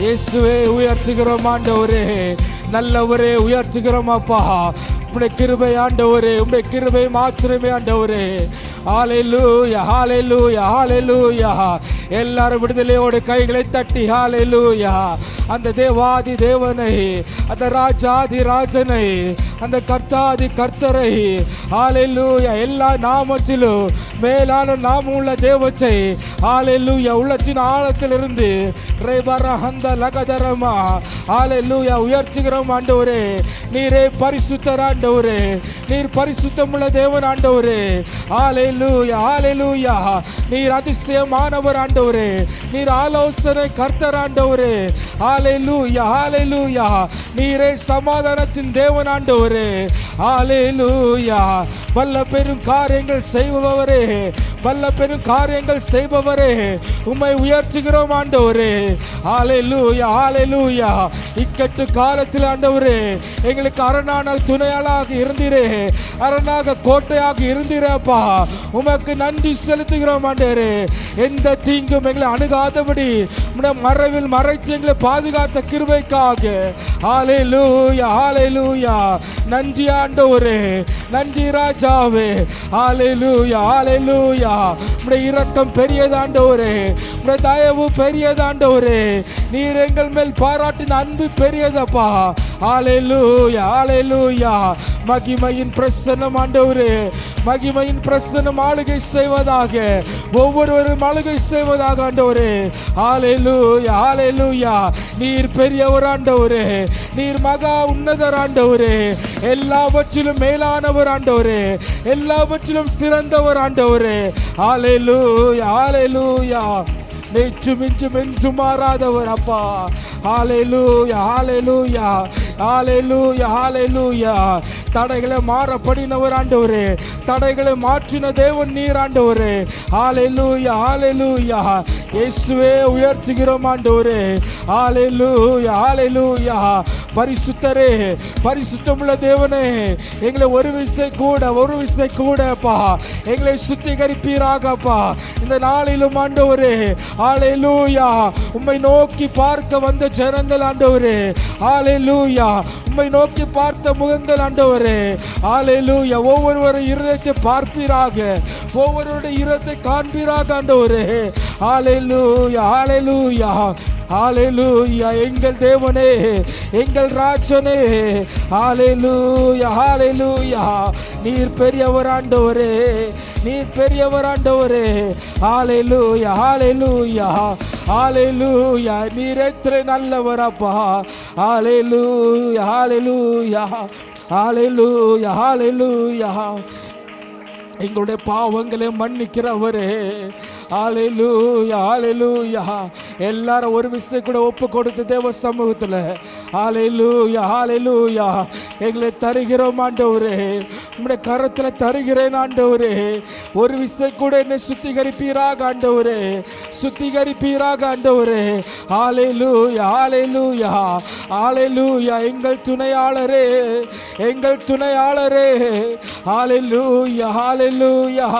இயேசுவே உயர்த்துகிறோம் ஆண்டவரே, நல்லவரே உயர்த்துகிறோம் அப்பா. உம்முடைய கிருபை ஆண்டவரே, உம்முடைய கிருபை மாத்திரமே ஆண்டவரே. ஹல்லேலூயா, ஹல்லேலூயா, ஹல்லேலூயா. எல்லாரும் விடுதலையோடு கைகளை தட்டி ஹல்லேலூயா. அந்த தேவாதி தேவனை, அந்த ராஜாதி ராஜனை, அந்த கர்த்தாதி கர்த்தரை, ஹல்லேலூயா, எல்லா நாமத்திலும் மேலான நாமம் உள்ள தேவத்தை, ஹல்லேலூயா, உள்ளத்தின் ஆழத்திலிருந்து ரேபரஹந்த லகதரமா, ஹல்லேலூயா உயர்த்துகிறோம் ஆண்டவரே. நீரே பரிசுத்தர் ஆண்டவரே, நீர் பரிசுத்தமுள்ள தேவன் ஆண்டவரே. ஹல்லேலூயா, ஹல்லேலூயா. நீர் அதிசயமானவர் ஆண்டவரே, நீர் ஆலோசனை கர்த்தர் ஆண்டவரே. ஹல்லேலூயா, ஹல்லேலூயா. நீரே சமாதானத்தின் தேவன் ஆண்டவரே. ஹல்லேலூயா. வல்ல பெரும் காரியங்கள் செய்பவரே, வல்ல பெரும் காரியங்கள் செய்பவரே, உம்மை உயர்த்துகிறோம் ஆண்டவரே. ஹல்லேலூயா, ஹல்லேலூயா. இக்கட்டு காலத்தில் ஆண்டவரே எங்களுக்கு அரணான துணையாளாக இருந்தீரே, அரணாக கோட்டையாக இருந்தீரப்பா. உமக்கு நன்றி செலுத்துகிறோம் ஆண்டவரே. எந்த தீங்கும் எங்களை அணுகாதபடி உம்முடைய மறைவில் மறைத்து எங்களை பாதுகாத்த கிருபைக்காக ஹல்லேலூயா, ஹல்லேலூயா. நன்றி ஆண்டவரே, நன்றி ராஜாவே. ஹல்லேலூயா, ஹல்லேலூயா. உம்முடைய இரக்கம் பெரியதாண்டவரே, உம்முடைய தயவு பெரியதாண்டவரே. நீர் எங்கள் மேல் பாராட்டின அன்பு பெரியதப்பா. ஹல்லேலூயா, ஹல்லேலூயா. மகிமையின் பிரசன்னம் ஆண்டவரே, மகிமையின் பிரசன்னம் ஆளுகை செய்வதாக, ஒவ்வொருவரும் ஆளுகை செய்வதாக ஆண்டவரே. ஹல்லேலூயா, ஹல்லேலூயா. நீர் பெரியவர் ஆண்டவரே, நீர் மகா உன்னதர் ஆண்டவரே, எல்லாவற்றிலும் மேலானவர் ஆண்டவரே, எல்லாவற்றிலும் சிறந்தவர் ஆண்டவரே. ஹல்லேலூயா, ஹல்லேலூயா. நேற்றும் இன்றும் என்றும் மாறாதவர் அப்பா. ஹல்லேலூயா, ஹல்லேலூயா, ஹல்லேலூயா, ஹல்லேலூயா. தடைகளை மாறப்படினவர் ஆண்டவரே, தடைகளை மாற்றின தேவன் நீர் ஆண்டவரே. ஹல்லேலூயா, ஹல்லேலூயா. இயேசுவே உயர்த்துகிறோம் ஆண்டவரே. ஹல்லேலூயா, ஹல்லேலூயா. பரிசுத்தரே, பரிசுத்தமுள்ள தேவனே, எங்களை ஒரு விசை கூடப்பா எங்களை சுத்திகரிப்பீராகப்பா இந்த நாளிலும் ஆண்டவரே. ஹல்லேலூயா. உம்மை நோக்கி பார்க்க வந்த ஜனங்கள் ஆண்டவரே. ஹல்லேலூயா. உம்மை நோக்கி பார்த்த முகங்கள் ஆண்டவரே. ஹல்லேலூயா. ஒவ்வொருவரும் இருதயத்தை பார்ப்பீராக, ஒவ்வொருவருடைய இருதயத்தை காண்பீராக ஆண்டவரே. ஹல்லேலூயா, ஹல்லேலூயா, ஹல்லேலூயா. எங்கள் தேவனே, எங்கள் ராஜனே. ஹல்லேலூயா, ஹல்லேலூயா. நீர் பெரியவர் ஆண்டவரே, நீர் பெரியவர் ஆண்டவரே. ஹல்லேலூயா, ஹல்லேலூயா, ஹல்லேலூயா. நீர் எத்தனை நல்லவர் அப்பா. ஹல்லேலூயா, ஹல்லேலூயா, ஹல்லேலூயா, ஹல்லேலூயா. எங்களுடைய பாவங்களை மன்னிக்கிறவரே. ஹல்லேலூயா, ஹல்லேலூயா. எல்லாரும் ஒரு விஷயம் கூட ஒப்பு கொடுத்து தேவ சமூகத்தில் ஹல்லேலூயா, ஹல்லேலூயா எங்களை தருகிறோம் ஆண்டவரே. உம்முடைய கரத்தில் தருகிறேன் ஆண்டவரே. ஒரு விஷயம் கூட என்னை சுத்திகரிப்பீராக ஆண்டவரே, சுத்திகரிப்பீராக ஆண்டவரே. ஹல்லேலூயா, ஹல்லேலூயா, ஹல்லேலூயா. எங்கள் துணையாளரே, எங்கள் துணையாளரே. ஹல்லேலூயா, ஹல்லேலூயா,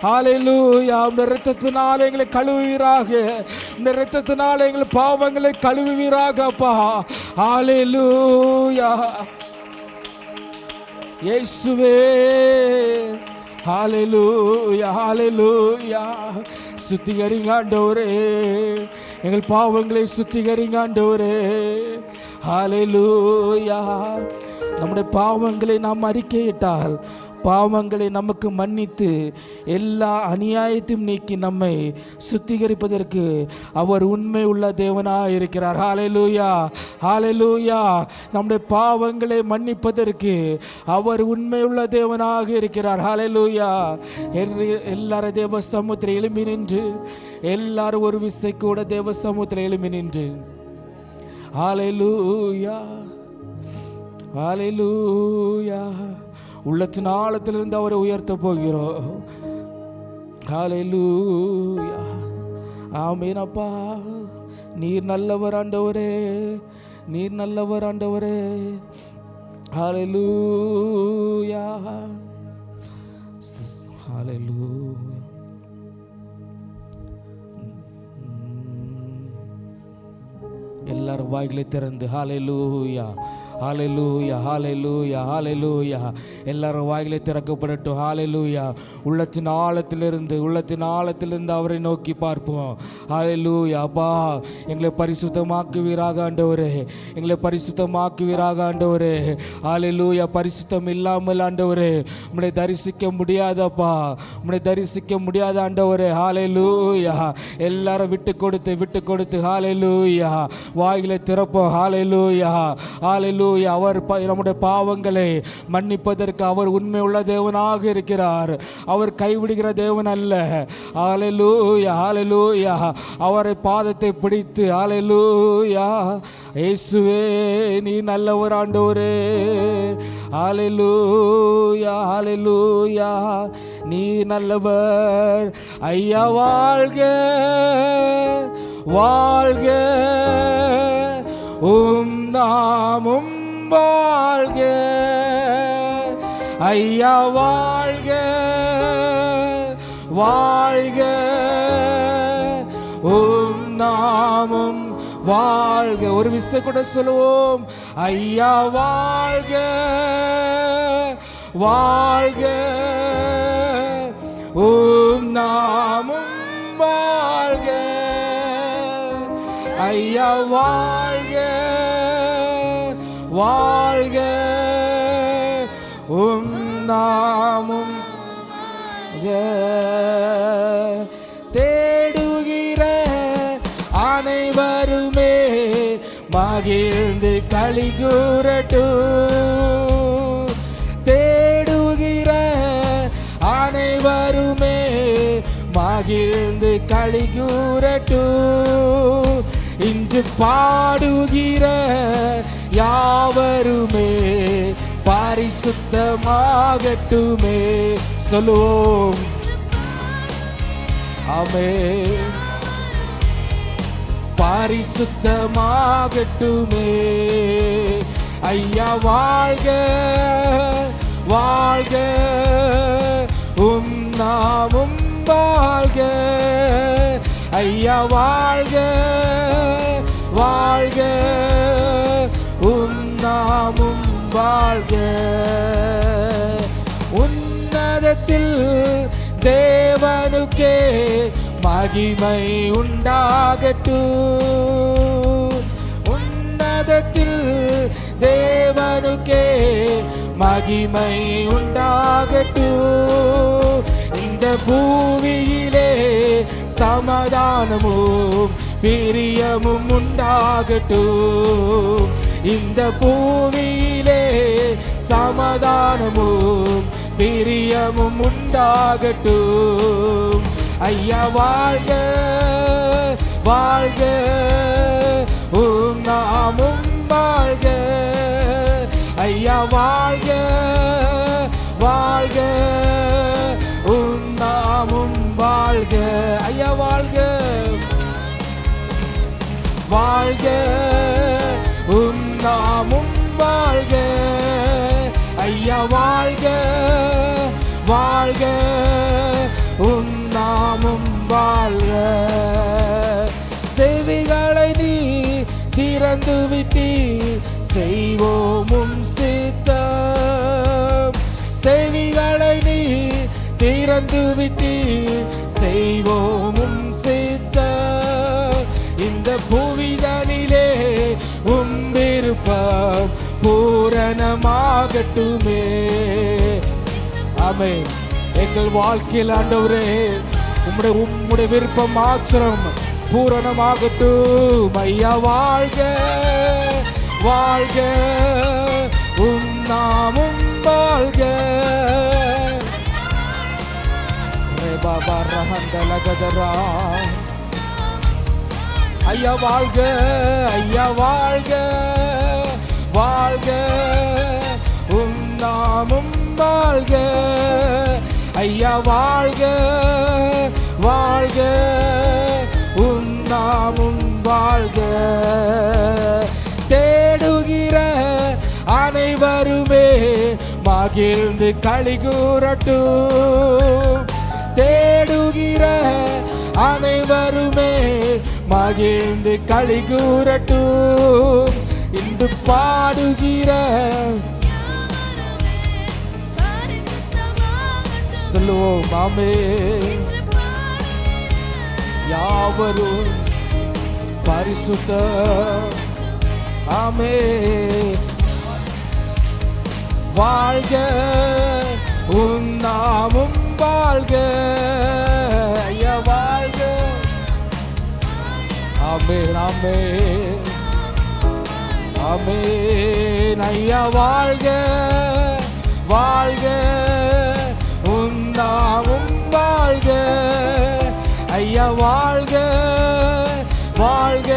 ஹல்லேலூயா. உம்முடைய இரத்தத்தினால் எங்களை கழுவுவீராக, உம்முடைய இரத்தத்தினால் எங்கள் பாவங்களை கழுவுவீராகப்பா. ஹல்லேலூயா. இயேசுவே. ஹல்லேலூயா, ஹல்லேலூயா. சுத்திகரிங்க ஆண்டவரே, எங்கள் பாவங்களை சுத்திகரிங்க ஆண்டவரே. ஹல்லேலூயா. நம்முடைய பாவங்களை நாம் அறிக்கையிட்டால் பாவங்களை நமக்கு மன்னித்து எல்லா அநியாயத்தையும் நீக்கி நம்மை சுத்திகரிப்பதற்கு அவர் உண்மை உள்ள தேவனாக இருக்கிறார். ஹல்லேலூயா, ஹல்லேலூயா. நம்முடைய பாவங்களை மன்னிப்பதற்கு அவர் உண்மை உள்ள தேவனாக இருக்கிறார். ஹல்லேலூயா. எல்லாரும் தேவ சமூகத்தில் எழும்பி நின்று, எல்லாரும் ஒரு விசை கூட தேவ சமூகத்தில் எழும்பி நின்று ஹல்லேலூயா, ஹல்லேலூயா. உள்ளத்தின் ஆழத்திலிருந்து அவரை உயர்த்த போகிறோம். ஹல்லேலூயா. ஆமென் அப்பா. நீர் நல்லவர் ஆண்டவரே, நீர் நல்லவர் ஆண்டவரே. ஹல்லேலூயா, ஹல்லேலூயா. எல்லாரும் வாய்களை திறந்து ஹல்லேலூயா, ஹல்லேலூயா, ஹல்லேலூயா, ஹல்லேலூயா. எல்லாரும் வாய்களை திறக்கப்படட்டும். ஹல்லேலூயா. உள்ளத்தின் ஆழத்திலிருந்து அவரை நோக்கி பார்ப்போம். ஹல்லேலூயா. அப்பா, எங்களை பரிசுத்தமாக்குவீராக ஆண்டவரே, எங்களை பரிசுத்தமாக்குவீராக ஆண்டவரே. ஹல்லேலூயா. பரிசுத்தம் இல்லாமல் ஆண்டவரே உம்மை தரிசிக்க முடியாதப்பா, உம்மை தரிசிக்க முடியாத ஆண்டவரே. ஹல்லேலூயா. எல்லாரும் விட்டு கொடுத்து ஹல்லேலூயா வாய்களை திறப்போம். ஹல்லேலூயா, ஹல்லேலூயா. அவர் நம்முடைய பாவங்களை மன்னிப்பதற்கு அவர் உண்மை உள்ள தேவனாக இருக்கிறார். அவர் கைவிடுகிற தேவன் அல்ல. ஹல்லேலூயா, ஹல்லேலூயா. அவரை பாதத்தை பிடித்து ஹல்லேலூயா. இயேசுவே, நீ நல்லவர் ஆண்டவரே. ஹல்லேலூயா, ஹல்லேலூயா. நீ நல்லவர் ஐயா. வாழ்க, வாழ்க, நாமும் வாழ்க ஐயா. வாழ்க, வாழ்க, நாமும் வாழ்க. ஒரு விசை கூட சொல்லுவோம். ஐயா வாழ்க, வாழ்க, நாமும் வாழ்க ஐயா வாழ்க வாழ்க உம் நாமம் தேடுகிற அனைவருமே மகிழ்ந்து களி கூறட்டும். தேடுகிற அனைவருமே மகிழ்ந்து களி கூறட்டும். இன்று பாடுகிற யாவருமே பரிசுத்தமாகட்டுமே. சொல்லுவோம் ஆமென். பரிசுத்தமாகட்டுமே. ஐயா வாழ்க வாழ்க உம் நாமம் வாழ்க. ஐயா வாழ்க வாழ்க உம் நாமம் வாழ்க. உன்னதத்தில் தேவனுக்கே மகிமை உண்டாகட்டும். உன்னதத்தில் தேவனுக்கே மகிமை உண்டாகட்டும். இந்த பூமியிலே சமாதானமும் பிரியமும் உண்டாகட்டும். இந்த பூமியிலே சமாதானமும் பிரியமும் உண்டாகட்டும். ஐயா வாழ்க வாழ்க உம் நாமம் வாழ்க. ஐயா வாழ்க வாழ்க உம் நாமம் வாழ்க. ஐயா வாழ்க வாழ்க உம் நாமம் வாழ்க. ஐயா வாழ்க வாழ்க உம் நாமம் வாழ்க. செவிகளை நீ திறந்து விட்டி செய்வோமும் சித்தம். செவிகளை நீ திறந்து விட்டி செய்வோமும் சித்தம். இந்த புவிதனிலே உம் விருப்பம் பூரணமாகட்டுமே. ஆமென். எங்கள் வாழ்க்கையில் ஆண்டவரே உம்முடைய விருப்பம் மாத்திரம் பூரணமாகட்டும். ஐயா வாழ்க வாழ்க உம் நாமம் வாழ்க. பாபா ரஹந்தலகதரா. ஐயா வாழ்க ஐயா வாழ்க வாழ்க உம் நாமம் வாழ்க. ஐயா வாழ்க வாழ்க உம் நாமம் வாழ்க. தேடுகிற அனைவருமே மகிழ்ந்து களி கூறட்டும். தேடுகிற அனைவருமே மகிழ்ந்து களி கூறட்டும். இன்று பாடுகிற சொல்லுவோம் ஆமென். யாவரும் பரிசுத்த ஆமென். வாழ்க உம் நாமம் வாழ்க. ஐயா வாழ்க ஆமென் ஆமென் ஆமென். ஐயா வாழ்க வாழ்க உம் நாமம் வாழ்க. ஐயா வாழ்க வாழ்க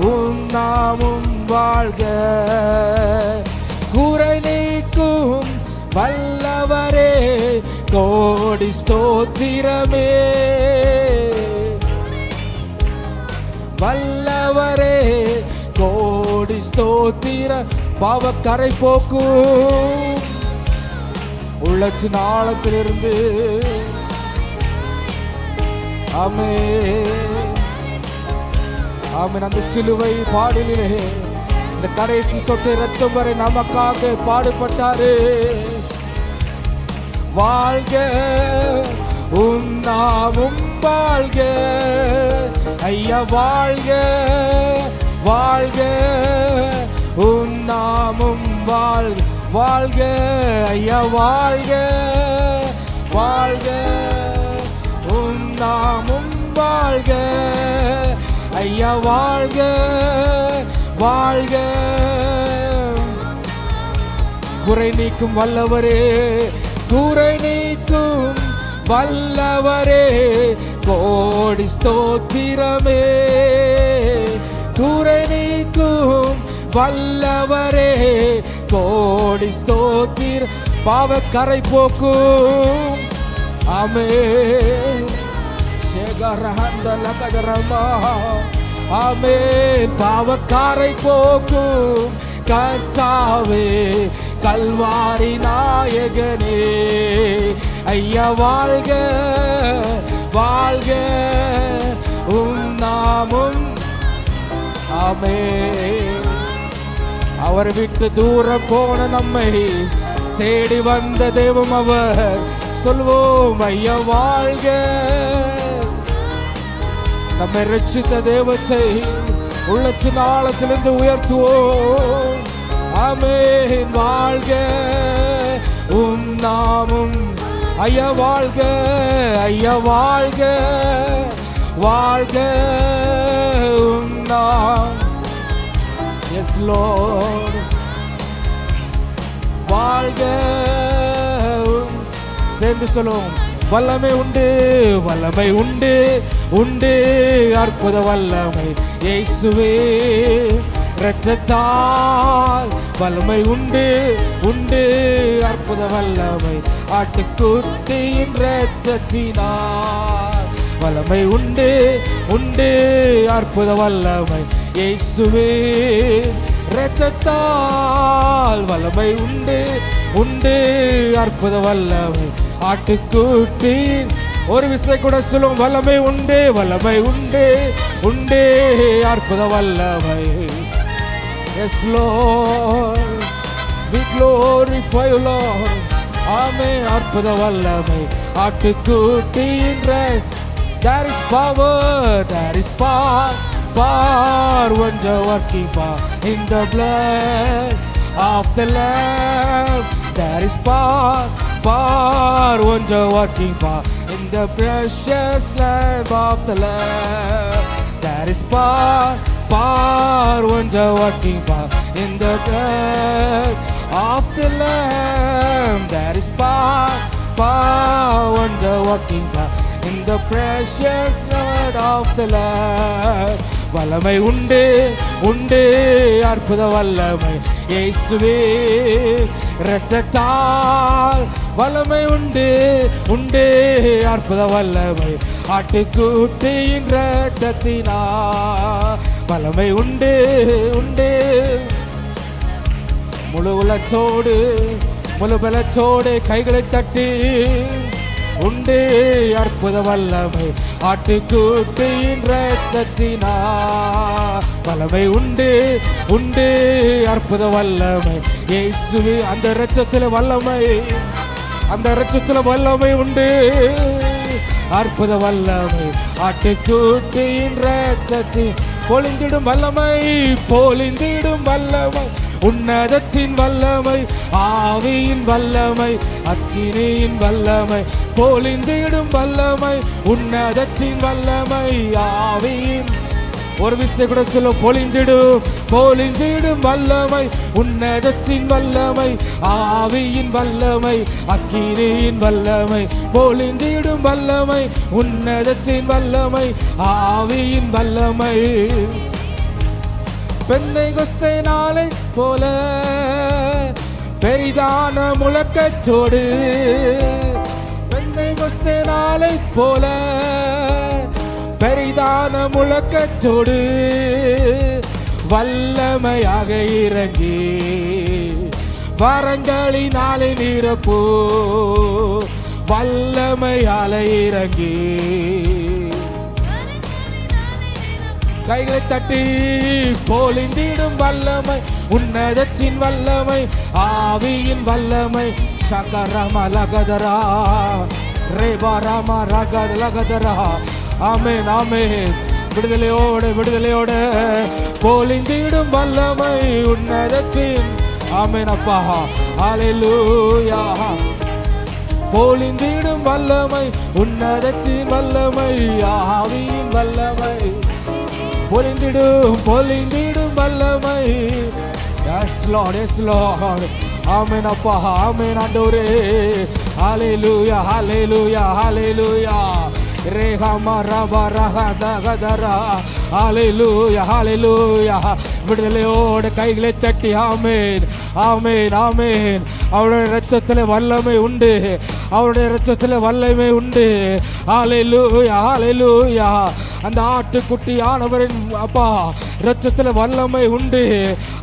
உம் நாமம் வாழ்க. குறை நீக்கும் வல்லவரே கோடி ஸ்தோத்திரமே. வல்லவரே கோடி ஸ்தோத்திர. பாவக்கரை போக்கும் உள்ளத்தின் ஆழத்திலிருந்து ஆமென் ஆமென். அந்த சிலுவை பாடலிலே இந்த கடைசி சொட்டு ரத்தம் வரை நமக்காக பாடுபட்டாரு. வாழ்க உம் நாமம் வாழ்க ஐயா வாழ்க வாழ்க உன் நாமம் வாழ்க வாழ்க ஐயா வாழ்க வாழ்க உன் நாமம் வாழ்க ஐயா வாழ்க வாழ்க குறை நீக்கும் வல்லவரே குறை நீக்கும் வல்லவரே கோடி ஸ்தோத்திரமே குறை நீக்கும் வல்லவரே கோடி ஸ்தோத்திர பாவக்கரை போக்கும் ஆமென் சேகரஹந்தலகரமா ஆமென் பாவக்கரை போக்கும் கர்த்தாவே கல்வாரி நாயகனே ஐயா வாழ்க வாழ்க உம் நாமம் ஆமென் அவர் விட்டு தூரம் போன நம்மை தேடி வந்த தெய்வம் அவர் சொல்வோம் ஐயா வாழ்க நம்மை ரட்சித்த தெய்வத்தை உள்ளத்தின் ஆழத்திலிருந்து உயர்த்துவோம் ஆமென் வாழ்க உம் நாமம் ஐயா வாழ்க ஐயா வாழ்க வாழ்க உம் நாமம் எஸ் லார்ட் வாழ்க சேர்ந்து சொல்லுவோம் வல்லமை உண்டு வல்லமை உண்டு உண்டு அற்புத வல்லமை இயேசுவே இரத்தத்தால் வல்லமை உண்டு உண்டு அற்புத வல்லமை ஆட்டுக்குட்டியின் இரத்தத்தினால் வல்லமை உண்டு உண்டு அற்புத வல்லமை இயேசுவே இரத்தத்தால் வல்லமை உண்டு உண்டு அற்புத வல்லமை ஆட்டுக்குட்டியின் ஒரு விசை கூட சொல்லும் வல்லமை உண்டு வல்லமை உண்டு உண்டு அற்புத வல்லமை Yes Lord we glorify you Lord ஆமென் அற்புத வல்லமை ஆட்டுக்குட்டியின் there is power wonder working power in the blood of the Lamb there is power wonder working power in the precious Lamb of the Lamb there is power wonder working power in the blood of the Lamb there is power wonder working power in the precious blood of the Lamb வல்லமை உண்டு உண்டு அற்புத வல்லமை இயேசுவே இரத்தத்தால் வல்லமை உண்டு உண்டு அற்புத வல்லமை ஆட்டுக்குட்டியின் இரத்தத்தினால் வல்லமை உண்டு உண்டு முழு உலகத்தோடு முழு பலத்தோடு கைகளை தட்டி உண்டு அற்புத வல்லமை ஆட்டுக்குட்டியின் இரத்தத்தினால் வல்லமை உண்டு உண்டு அற்புத வல்லமை இயேசுவே அந்த இரத்தத்தில் வல்லமை அந்த இரத்தத்தில் வல்லமை உண்டு அற்புத வல்லமை ஆட்டுக்குட்டியின் இரத்தத்தின் பொழிந்திடும் வல்லமை உன்னதத்தின் வல்லமை ஆவியின் வல்லமை அக்கினியின் வல்லமை பொழிந்திடும் வல்லமை உன்னதத்தின் வல்லமை ஆவியின் ஒரு விசை கூட சொல்ல பொழிந்திடும் வல்லமை உன்னதத்தின் வல்லமை ஆவியின் வல்லமை அக்கினியின் வல்லமை பொழிந்திடும் வல்லமை உன்னதத்தின் வல்லமை ஆவியின் வல்லமை பெந்தைகொஸ்தே நாளை போல பெரிதான முழக்கத்தோடு பெந்தைகொஸ்தே நாளை போல பெரிதான முழக்கத்தோடு வல்லமையாக இறங்கி வரங்களினாலே நிரப்போ வல்லமையால இறங்கி கைகளை தட்டி பொழிந்திடும் வல்லமை உன்னதத்தின் வல்லமை ஆவியின் வல்லமை சகரமலகதரா ரேபா ராமா ராகா லகதரா. ஆமென் ஆமென். விடுதலையோட பொழிந்திடும் வல்லமை உன்னதத்தின். ஆமென் அப்பா. ஹல்லேலூயா. பொழிந்திடும் வல்லமை உன்னதத்தின் வல்லமை, ஆவியின் வல்லமை. பொழிந்திடும் வல்லமை. Yes Lord, yes Lord. Amen அப்பா. ஆமென் ஆண்டவரே. ஹல்லேலூயா, ஹல்லேலூயா, ஹல்லேலூயா. ரேஹாமா ரபா ரஹா தகதரா. ஹல்லேலூயா, ஹல்லேலூயா. விடுதலையோட கைகளை தட்டி ஆமென் ஆமென் ஆமென். அவருடைய இரத்தத்தில் வல்லமை உண்டு, அவருடைய இரத்தத்தில் வல்லமை உண்டு. ஹல்லேலூயா, ஹல்லேலூயா. அந்த ஆட்டுக்குட்டி ஆனவரின் அப்பா இரத்தத்தில் வல்லமை உண்டு.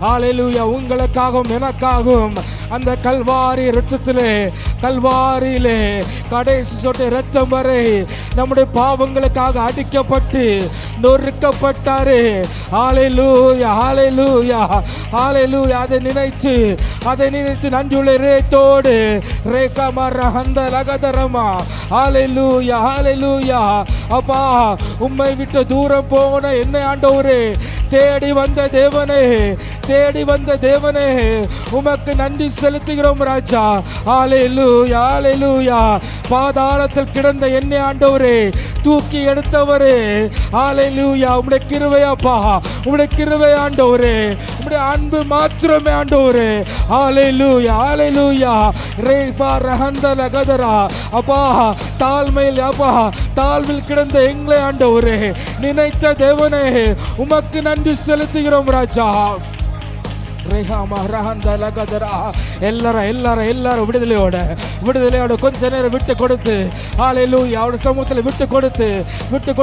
ஹல்லேலூயா. உங்களுக்காகவும் எனக்காகவும் அந்த கல்வாரி இரத்தத்திலே, கல்வாரியிலே கடைசி சொட்டு இரத்தம் வரை நம்முடைய பாவங்களுக்காக அடிக்கப்பட்டு நொறுக்கப்பட்டாரு. ஹல்லேலூயா, ஹல்லேலூயா, ஹல்லேலூயா. அதை நினைத்து நன்றியுள்ள ரேத்தோடு ரேகமரஹந்த லகதரமா. ஹல்லேலூயா, ஹல்லேலூயா. அப்பா, உம்மை விட்டு தூரம் போன என்னை ஆண்டவரே தேடி வந்த தேவனே, தேடி வந்த தேவனே, உமக்கு நன்றி செலுத்துகிறோம் ராஜா. ஹல்லேலூயா, ஹல்லேலூயா. பாதாளத்தில் கிடந்த என்னை ஆண்டவரே தூக்கி எடுத்தவரே, ஹல்லேலூயா. உம்முடைய கிருபையாப்பா, உம்முடைய கிருபை ஆண்டவரே, உம்முடைய அன்பு மாத்திரமே ஆண்டவரே. ஹல்லேலூயா, ஹல்லேலூயா. ரேபா ரஹந்த லகதரா. அப்பா, தாழ்மையில் அப்பா தாழ்வில் கிடந்த எங்களை ஆண்டவரே நினைத்த தேவனே உமக்கு நன்றி செலுத்துகிறோம் ராஜா. எல்லாரும் விடுதலையோட கொஞ்ச நேரம் விட்டு கொடுத்து ஹல்லேலூயா அவருடைய சமூகத்தில் விட்டு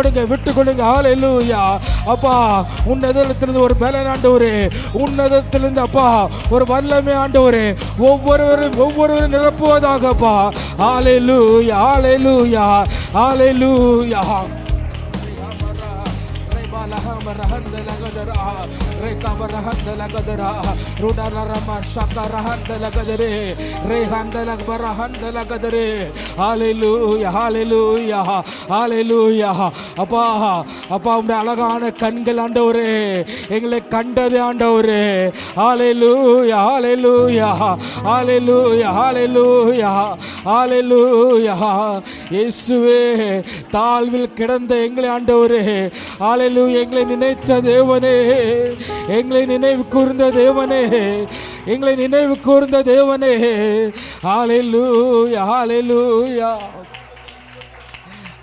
கொடுங்க. ஹல்லேலூயா. அப்பா, உன்னதத்திலிருந்து ஒரு பலன் ஆண்டவரே, உன்னதத்திலிருந்து அப்பா ஒரு வல்லமை ஆண்டவரே ஒவ்வொருவரும் நிரப்புவதாகப்பா. ஹல்லேலூயா, ஹல்லேலூயா, ஹல்லேலூயா. Rahanda lagadara, rekaba rahanda lagadara, rudara rama shaka rahanda lagadare, rehanda lagarahanda lagadare. Hallelujah, hallelujah, hallelujah. அப்பா, உம்முடைய அழகான கண்கள் ஆண்டவரே எங்களை கண்டது ஆண்டவரே. ஹல்லேலூயா, ஹல்லேலூயா, ஹல்லேலூயா, ஹல்லேலூயா, ஹல்லேலூயா. இயேசுவே, தாழ்வில் கிடந்த எங்களை ஆண்டவரே, ஹல்லேலூயா. எங்களை நினைத்த தேவனே, எங்களை நினைவு கூர்ந்த தேவனே, எங்களை நினைவு கூர்ந்த தேவனே. ஹல்லேலூயா, ஹல்லேலூயா.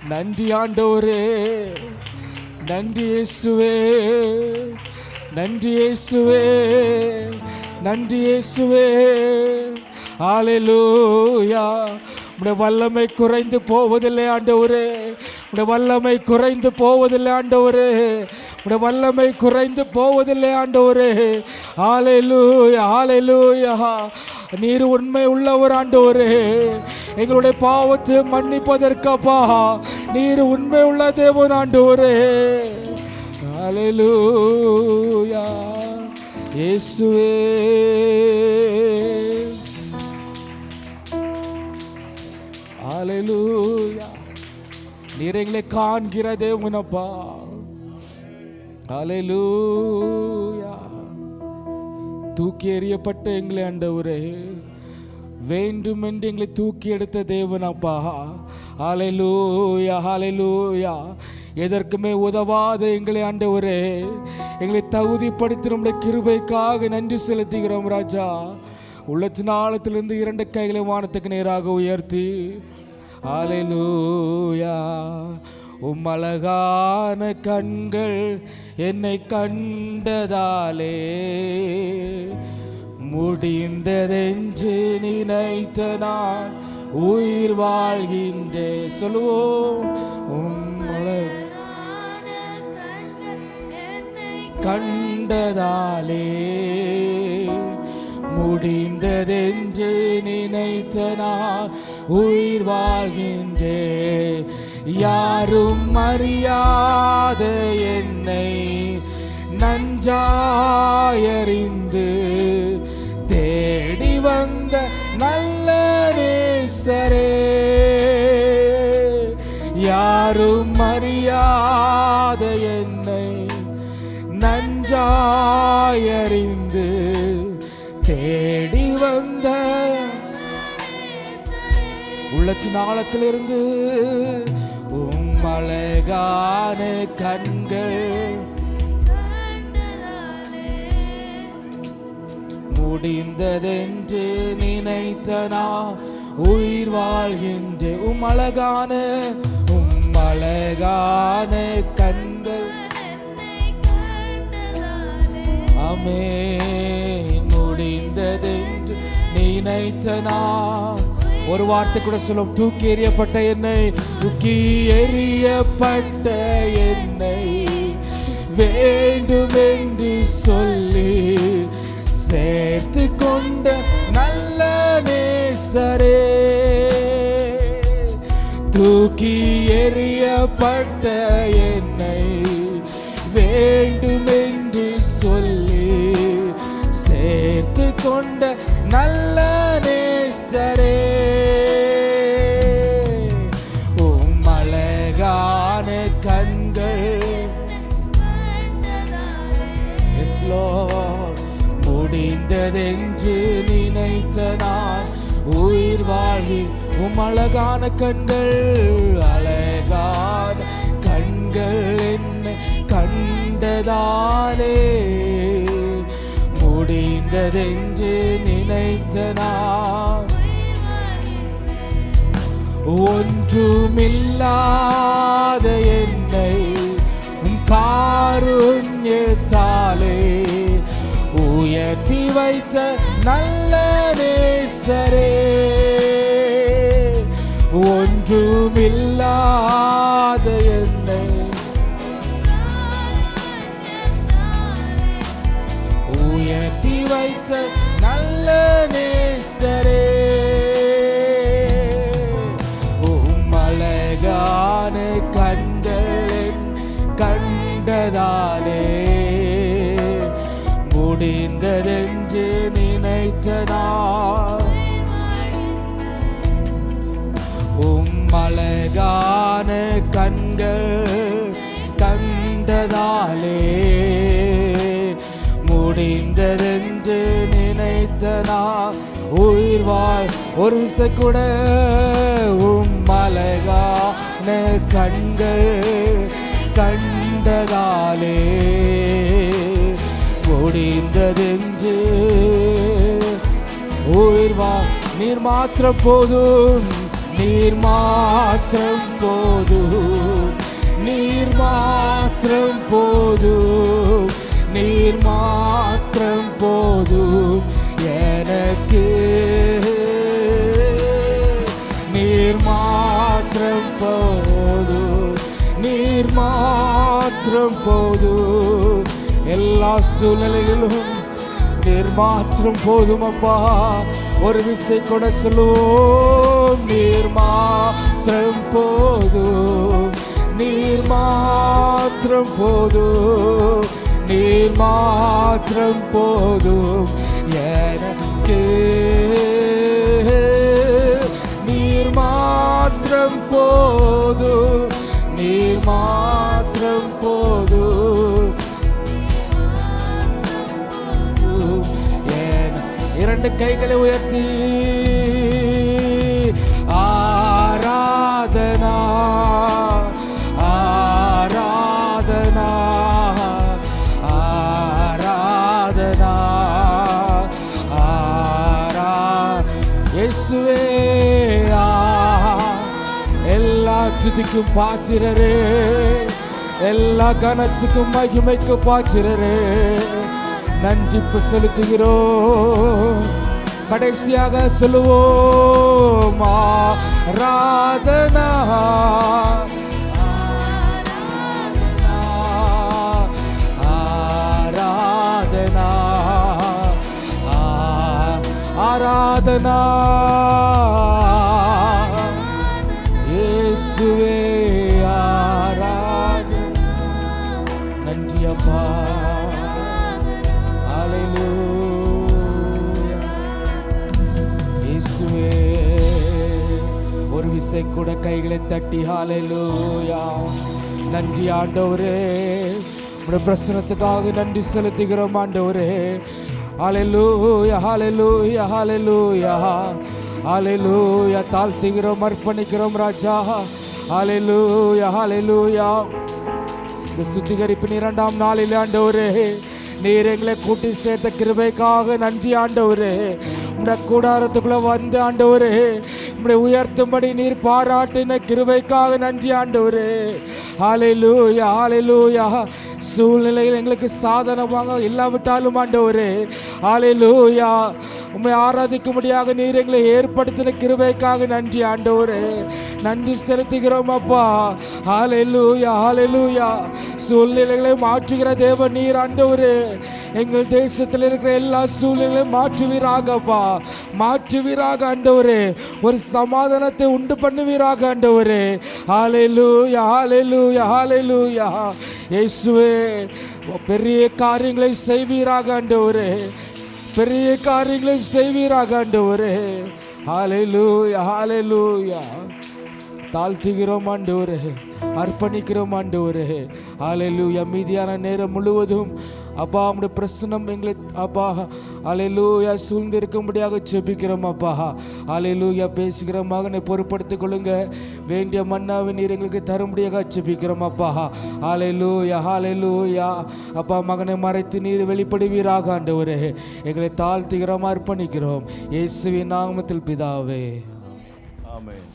நன்றி ஆண்டவரே, நன்றி இயேசுவே, நன்றி இயேசுவே, நன்றி இயேசுவே. ஹல்லேலூயா. உம்முடைய வல்லமை குறைந்து போவதில்லை ஆண்டவரே, உம்முடைய வல்லமை குறைந்து போவதில்லை ஆண்டவரே, உம்முடைய வல்லமை குறைந்து போவதில்லை ஆண்டவரே. ஹல்லேலூயா, ஹல்லேலூயா. நீர் உண்மை உள்ளவர் ஆண்டவரே, எங்களுடைய பாவத்தை மன்னிப்பதற்கப்பா நீர் உண்மை உள்ள தேவன் ஆண்டவரே. ஹல்லேலூயா. இயேசுவே, ஹல்லேலூயா. நீர் எங்களை காண்கிற தேவனப்பா. ஹல்லேலூயா. தூக்கி எறியப்பட்ட எங்களை ஆண்டவரே, வேண்டுமென்று எங்களை தூக்கி எடுத்த தேவனப்பா. ஹல்லேலூயா, ஹல்லேலூயா. எதற்குமே உதவாத எங்களை ஆண்டவரே எங்களை தகுதிப்படுத்தி நம்முடைய கிருபைக்காக நன்றி செலுத்துகிறோம் ராஜா. உள்ளத்தின் ஆழத்திலிருந்து இரண்டு கைகளை வானத்துக்கு நேராக உயர்த்தி ஹல்லேலூயா. உம் அழகான கண்கள் என்னை கண்டதாலே முடிந்ததென்று நினைத்த நான் உயிர் வாழ்கின்றே. சொல்லுவோம். உம் கண்டதாலே முடிந்ததென்று நினைத்த நான் உயிர் வாழ்கின்றே. யாரும் அறியாத என்னை நன்றாயறிந்து தேடி வந்த நல்ல நேசரே. யாரும் அறியாத என்னை நன்றாயறிந்து தேடி வந்த உள்ளத்தின் ஆழத்திலிருந்து அழகான கண்கள் முடிந்ததென்று நினைத்த நான் உயிர் வாழ்கின்ற அழகான கண்கள் ஆமென். முடிந்ததென்று நினைத்த நான் ஒரு வார்த்தை கூட சொல்லும். தூக்கி எறியப்பட்ட என்னை வேண்டும் என்று சொல்லி சேர்த்து கொண்ட நல்ல நேசரே. தூக்கி எறியப்பட்ட என்னை வேண்டும் என்று சொல்லி சேர்த்து கொண்ட நல்ல நேசரே. அழகான கண்கள் முடிந்ததென்று நினைத்த நான் உயிர் வாழ்வி அழகான கண்கள் என்னை கண்டதாலே முடிந்ததென்று நினைத்த நான் ஒன்றுமில்லாத என்னை காருண்யத்தாலே உயர்த்தி வைத்த நல்ல நேசரே. ஒன்றுமில்லாத என்னை உயர்த்தி வைத்த நல்ல நேசரே. அழகான கண்கள் கண்டதாலே முடிந்ததென்று நினைத்த நான் அழகான கண்கள் கண்டதாலே முடிந்ததென்று நினைத்த நான் உயிர் வாழ் ஒரு விசை கூட அழகான கண்கள் கண்டதாலே முடிந்ததென்று உயிர் வாழ் நீர் மாத்திரம் போதும் நீர் மாத்திரம் போதும் நீர் மாத்திரம் போதும் நீர் மாத்திரம் போதும் எனக்கு நீர் மாத்திரம் போதும் நீர் மாத்திரம் போதும் எல்லா சூழ்நிலையிலும் நீர் மாத்திரம் போதும் அப்பா. ஒரு விசை கூட சொல்லுவோம் நீர் மாத்திரம் போதும் நீர் மாத்திரம் போதும் நீர் மாத்திரம் போதும் எனக்கு நீர் மாத்திரம் போதும் நீர் மாத்திரம் போதும். இரண்டு கைகளை உயர்த்தி ஆராதனா ஆராதனா ஆராதனா இயேசுவே எல்லா துதிக்கும் பாத்திரரே எல்லா கனத்துக்கும் மகிமைக்கும் பாத்திரரே நன்றி செலுத்துகிறோம். கடைசியாக சொல்லுவோம் ஆராதனா ஆராதனா ஆராதனா இயேசுவே ஆராதனா. நன்றி அப்பா. விசை கூட கைகளை தட்டி ஹalleluya. நன்றி ஆண்டவரே, உம்முடைய பிரசன்னத்துக்காக நன்றி செலுத்துகிறோம் ஆண்டவரே. ஹalleluya ஹalleluya ஹalleluya ஹalleluya. தாழ்த்துகிறோம், அர்ப்பணிக்கிறோம் ராஜா. ஹalleluya ஹalleluya. இந்த சுத்திகரிப்பின் 2ஆம் நாளில் ஆண்டவரே, நீர் எங்களை கூட்டி சேர்த்த கிருபைக்காக நன்றி ஆண்டவரே. உம்முடைய கூடாரத்துக்குள்ள வந்து ஆண்டவரே, உம்முடைய உயர்த்தும்படி நீர் பாராட்டின கிருபைக்காக நன்றி ஆண்டவரே. ஹalleluya ஹalleluya. சூழ்நிலையில் எங்களுக்கு சாதனமாக இல்லாவிட்டாலும் ஆண்டவரே, ஹalleluya, உம்மை ஆராதிக்கும்படியாக நீர் எங்களை ஏற்படுத்தின கிருபைக்காக நன்றி ஆண்டவரே. நன்றி செலுத்துகிறோம் அப்பா. ஹalleluya ஹalleluya. சூழ்நிலைகளை மாற்றுகிற தேவன் நீர் ஆண்டவரே. எங்கள் தேசத்தில் இருக்கிற எல்லா சூழ்நிலைகளையும் மாற்றுவீராகப்பா, மாற்றுவீராக ஆண்டவரே. ஒரு சமாதானத்தை உண்டு பண்ணுவீராக ஆண்டவரே. ஹalleluya ஹalleluya ஹalleluya. இயேசுவே, பெரிய காரியங்களை செய்வீராக ஆண்டவரே, பெரிய காரியங்களை செய்வீராக ஆண்டவரே. ஹalleluya ஹalleluya. தாழ்த்துகிறோம் ஆண்டவரே, அர்ப்பணிக்கிறோம் ஆண்டவரே. ஹalleluya. மீதியான நேரம் முழுவதும் அப்பா உம்முடைய பிரசன்னம் எங்களை அப்பா ஹalleluya சூழ்ந்திருக்கும்படியாக ஜெபிக்கிறோம் அப்பா. ஹalleluya. பேசுகிற மகனை பொறுப்படுத்திக் கொள்ளுங்க. வேண்டிய மன்னாவை நீர் எங்களுக்கு தரும்படியாக ஜெபிக்கிறோம் அப்பா. ஹalleluya ஹalleluya. அப்பா, மகனை மறைத்து நீர் வெளிப்படுவீராக ஆண்டவரே. எங்களை தாழ்த்துகிறோம், அர்ப்பணிக்கிறோம். இயேசுவின் நாமத்தில் பிதாவே, ஆமென்.